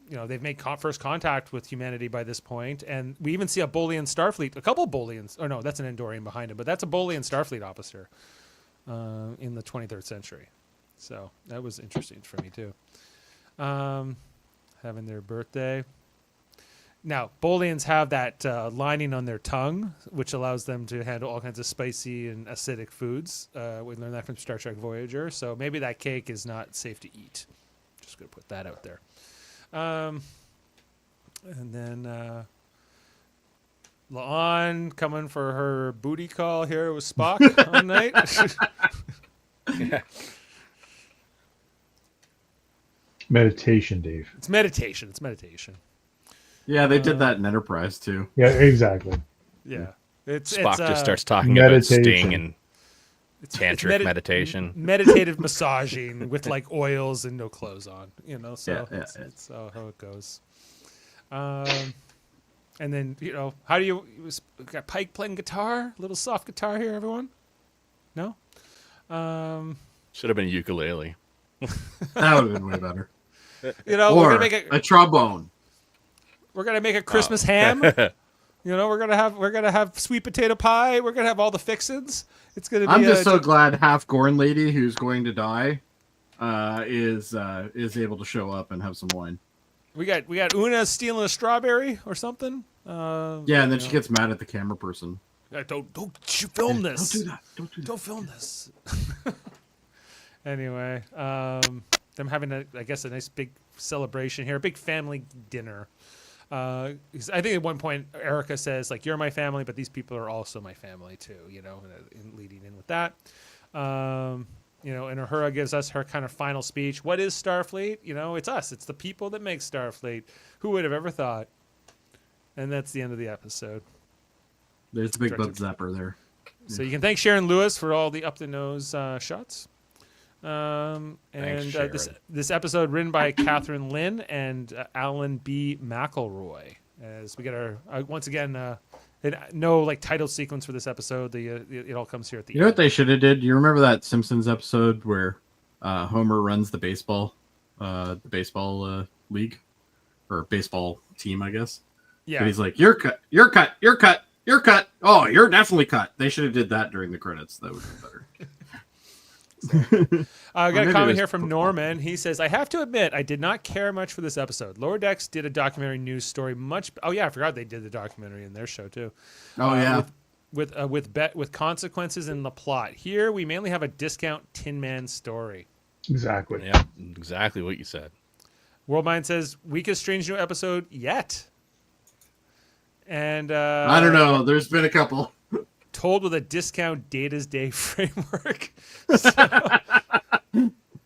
they've made first contact with humanity by this point, and we even see a Bolian Starfleet, a couple Bolians. Oh no, that's an Andorian behind it, but that's a Bolian Starfleet officer in the 23rd century. So that was interesting for me too. Having their birthday. Now, Bolians have that lining on their tongue, which allows them to handle all kinds of spicy and acidic foods. We learned that from Star Trek Voyager, so maybe that cake is not safe to eat. Just going to put that out there. And then La'an coming for her booty call here with Spock all night. Yeah. Meditation, Dave. It's meditation. Yeah, they did that in Enterprise too. Yeah, exactly. Yeah. Spock just starts talking about Sting and tantric meditation. Meditative massaging with like oils and no clothes on, so that's how it goes. And then, how do you got Pike playing guitar? A little soft guitar here, everyone? No? Should have been a ukulele. That would have been way better. We're Or gonna make a trombone. We're gonna make a Christmas ham. We're gonna have sweet potato pie. We're gonna have all the fixins. It's gonna be. I'm just so glad half Gorn lady who's going to die is able to show up and have some wine. We got Una stealing a strawberry or something. Yeah, and then she gets mad at the camera person. Don't you film this. Don't do that. Don't do that. Don't film this. Anyway, them having I guess a nice big celebration here, a big family dinner. 'Cause I think at one point Erica says like, "You're my family, but these people are also my family too." You know, and leading in with that. You know, and Uhura gives us her kind of final speech. What is Starfleet? You know, it's us. It's the people that make Starfleet. Who would have ever thought? And that's the end of the episode. There's the big bug zapper there. So you can thank Sharon Lewis for all the up the nose shots. And this episode written by Catherine Lynn and Alan B. McElroy. As we get our once again no like title sequence for this episode. It all comes here at the end. You know what they should have did? You remember that Simpsons episode where Homer runs the baseball league or baseball team, I guess. Yeah. But he's like, "You're cut. You're cut. You're cut. You're cut. Oh, you're definitely cut." They should have did that during the credits. That would be better. I got a comment here from Norman. He says, "I have to admit, I did not care much for this episode. Lower Decks did a documentary news story much. Oh yeah, I forgot they did the documentary in their show too. Oh yeah, with consequences in the plot. Here we mainly have a discount Tin Man story. Exactly. Yeah, exactly what you said. Worldmind says weakest Strange New episode yet. And I don't know. There's been a couple. Told with a discount Data's Day framework.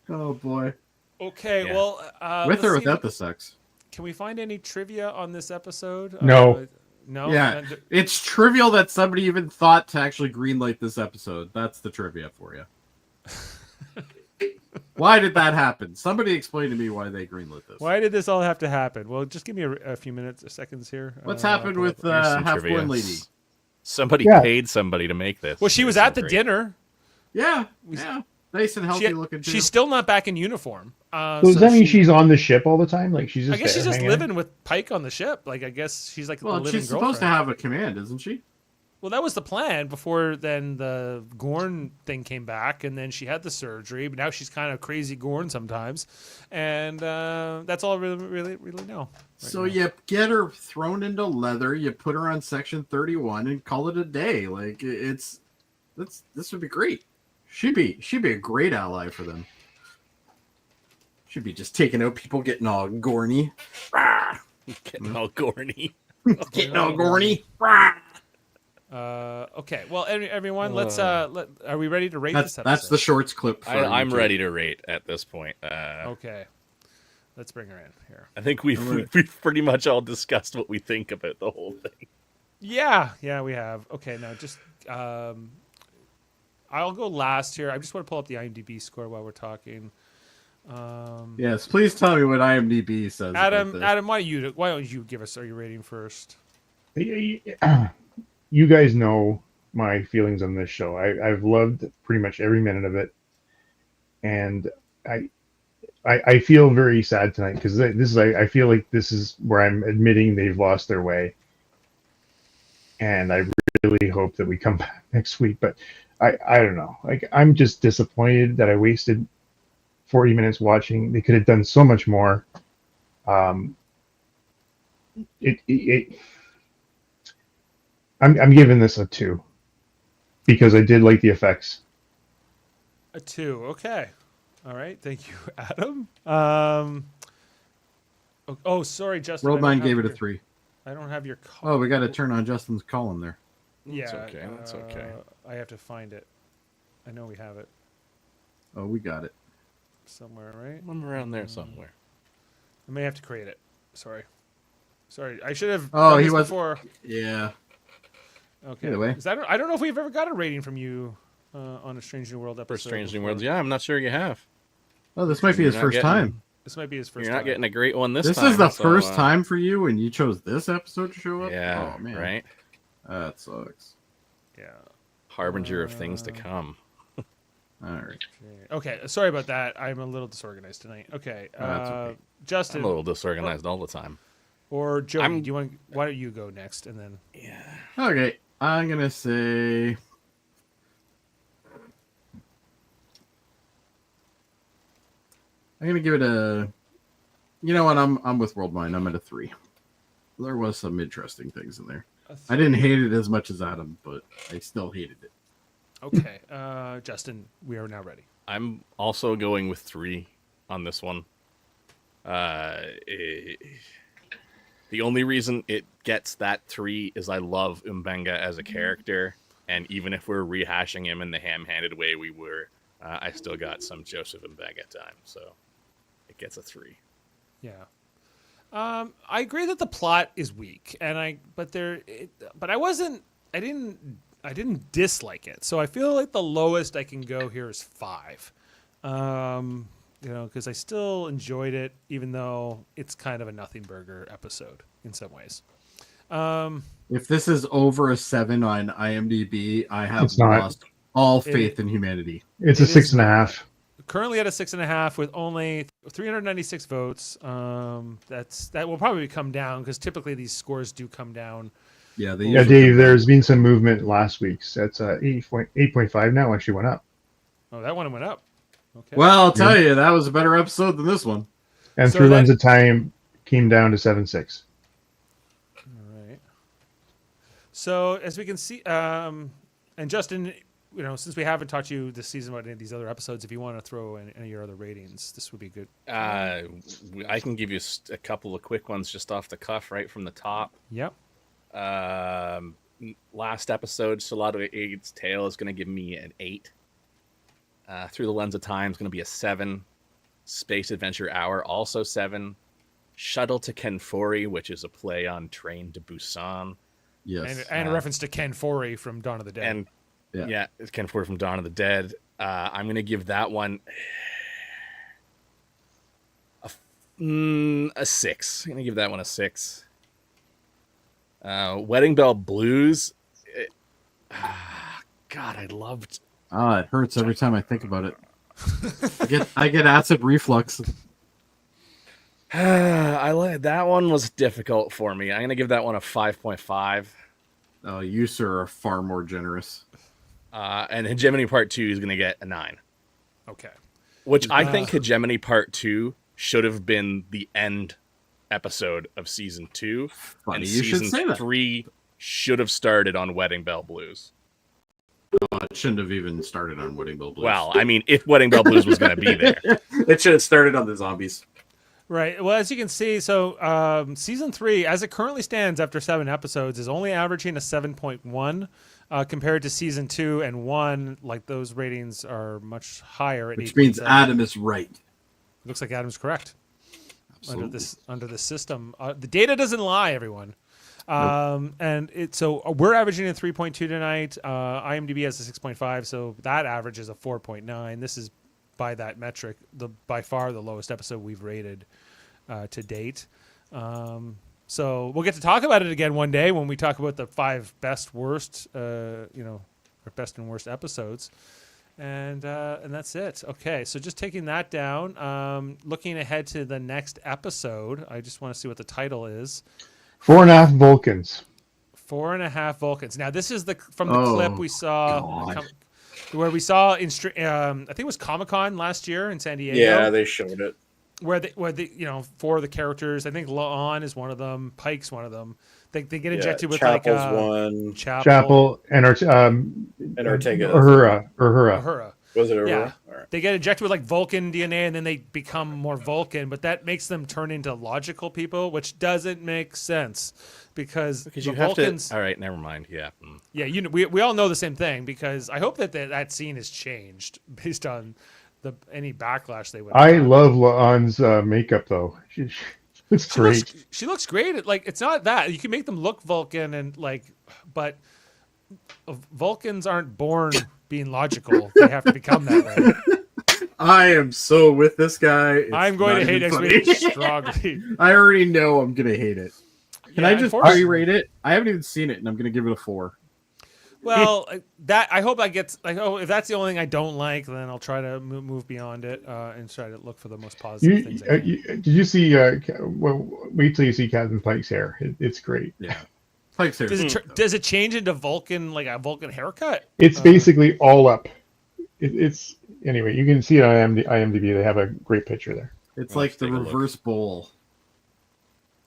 Oh boy. Okay, Yeah. well, With or without the sex? Can we find any trivia on this episode? No. No. Yeah, it's trivial that somebody even thought to actually greenlight this episode. That's the trivia for you. Why did that happen? Somebody explain to me why they greenlit this. Why did this all have to happen? Well, just give me a few minutes or seconds here. What's happened with some Half trivia. Born Lady? Somebody Yeah. paid somebody to make this. Well, she was at the dinner. Yeah, nice and healthy looking. She's still not back in uniform. So does that mean she's on the ship all the time? Like she's just I guess she's there just hanging living with Pike on the ship. Like I guess she's like the Well, living she's girlfriend. supposed to have a command, isn't she? Well, that was the plan before then the Gorn thing came back, and then she had the surgery. But now she's kind of crazy Gorn sometimes, and that's all I really know. So you get her thrown into leather, you put her on Section 31, and call it a day. Like this would be great. She'd be a great ally for them. She'd be just taking out people getting all gorny. Getting all gorny. Getting all gorny. Rah! Okay. Well, everyone, let's. Are we ready to rate this episode? That's the shorts clip. For I'm YouTube. ready to rate at this point. Okay. Let's bring her in here. I think we've pretty much all discussed what we think about the whole thing. Yeah, we have. Okay, now just I'll go last here. I just want to pull up the IMDb score while we're talking. Yes, please tell me what IMDb says. Adam, about this. why don't you give us your rating first? You guys know my feelings on this show. I've loved pretty much every minute of it, and I feel very sad tonight because I feel like this is where I'm admitting they've lost their way, and I really hope that we come back next week. But I don't know. Like I'm just disappointed that I wasted 40 minutes watching. They could have done so much more. I'm giving this a 2 because I did like the effects. A 2. Okay. All right. Thank you, Adam. Oh, sorry, Justin. Worldmind gave it a 3. I don't have your call. Oh, we got to turn on Justin's column there. Yeah. That's okay. I have to find it. I know we have it Oh, we got it. somewhere, right? I'm around there somewhere. I may have to create it. Sorry. I should have Oh, done he this was. before. Yeah. Okay. Either way. 'Cause I don't know if we've ever got a rating from you on a Strange New World episode. For Strange New before. Worlds, yeah, I'm not sure you have. Oh, this might be his You're not first getting- time. This might be his first You're time. not getting a great one this This time. is the so, first time for you, and you chose this episode to show up. Yeah, Oh man. right? That sucks. Yeah. Harbinger of things to come. All right. Okay. Sorry about that. I'm a little disorganized tonight. Okay. That's okay. Justin I'm a little disorganized all the time. or Jody, I'm- do you want? Why don't you go next, and then Yeah. Okay. I'm gonna say. I'm gonna give it a You know what? I'm with Worldwide. I'm at a 3. There was some interesting things in there. I didn't hate it as much as Adam, but I still hated it. Okay, Justin, we are now ready. I'm also going with 3 on this one. The only reason it gets that 3 is I love M'Benga as a character, and even if we're rehashing him in the ham-handed way we were, I still got some Joseph M'Benga time, so it gets a 3. Yeah. I agree that the plot is weak, but I didn't dislike it. So I feel like the lowest I can go here is 5. Because I still enjoyed it, even though it's kind of a nothing burger episode in some ways. If this is over a 7 on IMDb, I have It's not. lost all faith in humanity. It's a 6.5. Currently at a 6.5 with only 396 votes. That will probably come down because typically these scores do come down. Yeah, Dave, there's been some movement last week. So that's 8.5 now. Actually went up. Oh, that one went up. Okay. Well, I'll tell you, that was a better episode than this one. And So Through that- Lens of Time came down to 7.6. All right. So as we can see, and Justin, since we haven't taught you this season about any of these other episodes, if you want to throw in any of your other ratings, this would be good. I can give you a couple of quick ones just off the cuff, right from the top. Yep. Last episode, Solado Aid's Tale is going to give me an 8. Through the Lens of Time is going to be a 7. Space Adventure Hour, also 7. Shuttle to Kenfori, which is a play on Train to Busan. Yes. And a reference to Ken Foree from Dawn of the Dead. And yeah, it's Ken Foree from Dawn of the Dead. I'm going to give that one a 6. I'm going to give that one a 6. Wedding Bell Blues. God, I loved. It hurts every time I think about it. I get acid reflux. That one was difficult for me. I'm going to give that one a 5.5. Oh, you, sir, are far more generous. And Hegemony Part 2 is going to get a 9. Okay. Which I think Hegemony Part 2 should have been the end episode of Season 2. Funny and you should Season say that. 3 should have started on Wedding Bell Blues. It shouldn't have even started on Wedding Bell Blues. Well, I mean, if Wedding Bell Blues was going to be there. It should have started on the zombies. Right. Well, as you can see, so season 3, as it currently stands after 7 episodes, is only averaging a 7.1 compared to season 2 and 1. Like those ratings are much higher at Which means 8.7. Adam is right. Looks like Adam's correct. Absolutely. Under this system, the data doesn't lie, everyone. And so we're averaging a 3.2 tonight. IMDb has a 6.5, so that average is a 4.9. This is by that metric, by far the lowest episode we've rated to date. So we'll get to talk about it again one day when we talk about the 5 best worst, or best and worst episodes. And that's it. Okay, so just taking that down, looking ahead to the next episode, I just want to see what the title is. 4.5 Vulcans. 4.5 Vulcans. Now, this is from the clip we saw, where we saw I think it was Comic-Con last year in San Diego. Yeah, they showed it. Where 4 of the characters, I think La'an is one of them, Pike's one of them. They get injected with Chapel's one. Chapel and Ortega. Uhura. Was it Uhura? Yeah. All right. They get injected with Vulcan DNA and then they become more Vulcan, but that makes them turn into logical people, which doesn't make sense because you Vulcans. have to. All right, never mind. Yeah. Yeah, we all know the same thing because I hope that scene is changed based on any backlash they would. I love La'an's makeup though. It's great. She looks great. It's not that you can make them look Vulcan but Vulcans aren't born being logical. They have to become that way. I am so with this guy. I'm going to hate next week strongly. I already know I'm going to hate it. Can I just pre-rate it? I haven't even seen it, and I'm going to give it a 4. Well, I hope I get if that's the only thing I don't like, then I'll try to move beyond it and try to look for the most positive things. Did you see? Wait till you see Captain Pike's hair. It's great. Yeah, Pike's hair. Does it change into Vulcan, like a Vulcan haircut? It's basically all up. It's anyway. You can see it on IMDb. They have a great picture there. It's Well, like the let's take a look. reverse bowl.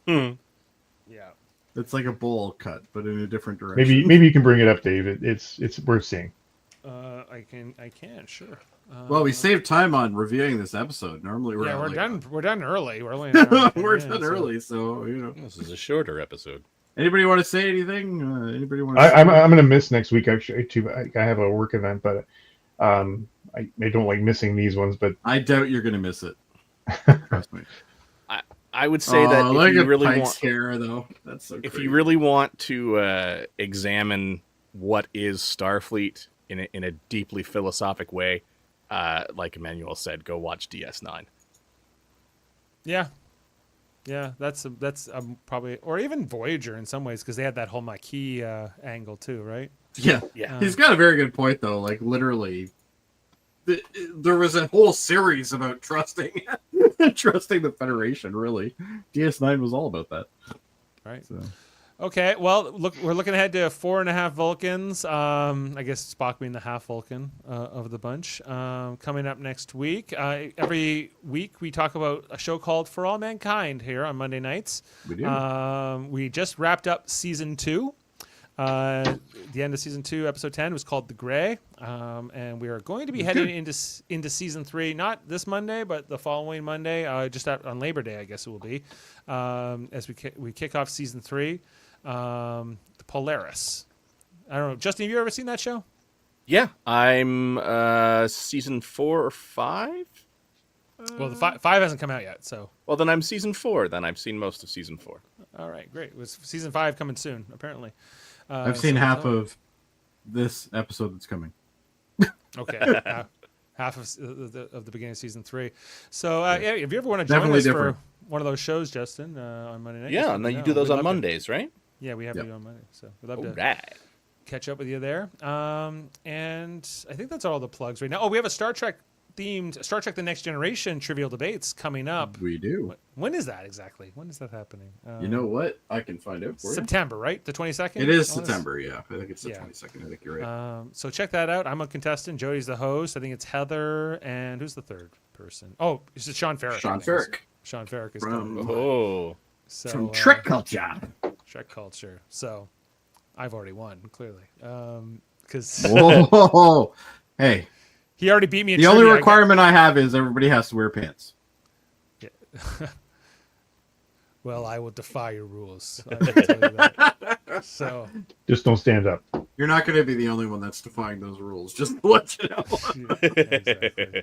Hmm. Yeah. It's like a bowl cut, but in a different direction. Maybe you can bring it up, David. It's worth seeing. I can, sure. Well, we saved time on reviewing this episode. Normally, we're Yeah, at, we're like, done. We're done early. We're only an hour and 10 we're minutes, done so- early, so you know. This is a shorter episode. Anybody want to say anything? Anybody want? I'm gonna miss next week actually too. I have a work event, but I don't like missing these ones. But I doubt you're gonna miss it. Trust me. I would say that look if you at really Pike's want, hair, though, that's so. if crazy. you really want to examine what is Starfleet in a deeply philosophic way, like Emmanuel said, go watch DS9. Yeah. Yeah, that's probably, or even Voyager in some ways, because they had that whole Maquis angle too, right? Yeah, Yeah. he's got a very good point though. Like literally, there was a whole series about trusting, trusting the Federation. Really, DS9 was all about that. Right. So. Okay, well, look, we're looking ahead to 4.5 Vulcans. I guess Spock being the half Vulcan of the bunch. Coming up next week. Every week we talk about a show called For All Mankind here on Monday nights. We do. We just wrapped up season 2. The end of season 2, episode 10 was called The Gray, and we are going to be heading into season 3, not this Monday, but the following Monday, just on Labor Day, I guess it will be, as we kick off season 3. The Polaris. I don't know, Justin, have you ever seen that show? Yeah, I'm season 4 or 5. Well, the 5 hasn't come out yet, so. Well, then I'm season 4. Then I've seen most of season 4. All right, great. It was season 5 coming soon, apparently. I've seen half of this episode that's coming. Okay, half of the beginning of season 3. So, yeah, if you ever want to join Definitely us different. for one of those shows, Justin, on Monday night. Yeah, just and let then me you know. do those We'd on love to- Mondays, right? Yeah, we have Yep. to do on Monday, so we'd love All to right. catch up with you there. And I think that's all the plugs right now. Oh, we have a Star Trek themed Star Trek: The Next Generation trivial debates coming up. We do. When is that exactly? When is that happening? You know what? I can find out for you. September, right? The 22nd? It is I wanna September, yeah. I think it's the Yeah. 22nd. I think you're right. So check that out. I'm a contestant. Jody's the host. I think it's Heather. And who's the third person? Oh, it's Sean Ferrick. Sean I think is- Ferrick. Sean Ferrick is From- coming. Oh, So, From Trek Culture. Trek culture. So I've already won, clearly. Because Whoa. Hey, he already beat me in the only trivia. requirement I have is everybody has to wear pants. Well, I will defy your rules. I will tell you that. So, just don't stand up. You're not going to be the only one that's defying those rules. Just to let you know. yeah, exactly.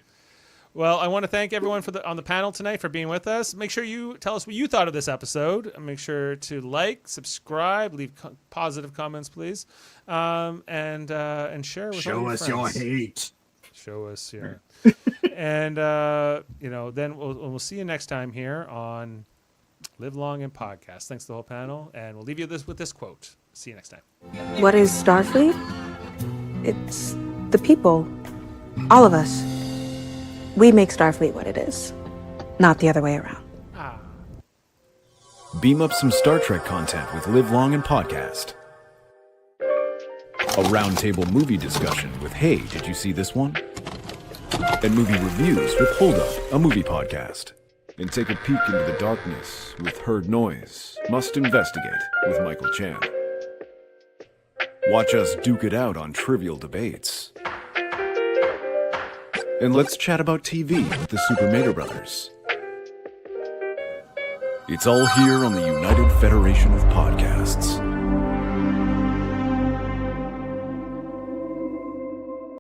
Well, I want to thank everyone on the panel tonight for being with us. Make sure you tell us what you thought of this episode. Make sure to like, subscribe, leave positive comments, please, and share with all Show your us your friends. hate. Show us, yeah. And then we'll see you next time here on Live Long and Podcast. Thanks to the whole panel, and we'll leave you with this quote. See you next time. What is Starfleet? It's the people. All of us. We make Starfleet what it is, not the other way around. Beam up some Star Trek content with Live Long and Podcast. A roundtable movie discussion with Hey, did you see this one? And movie reviews with Hold Up, a movie podcast. And take a peek into the darkness with Heard Noise, Must Investigate with Michael Chan. Watch us duke it out on trivial debates. And let's chat about TV with the Super Mater Brothers. It's all here on the United Federation of Podcasts.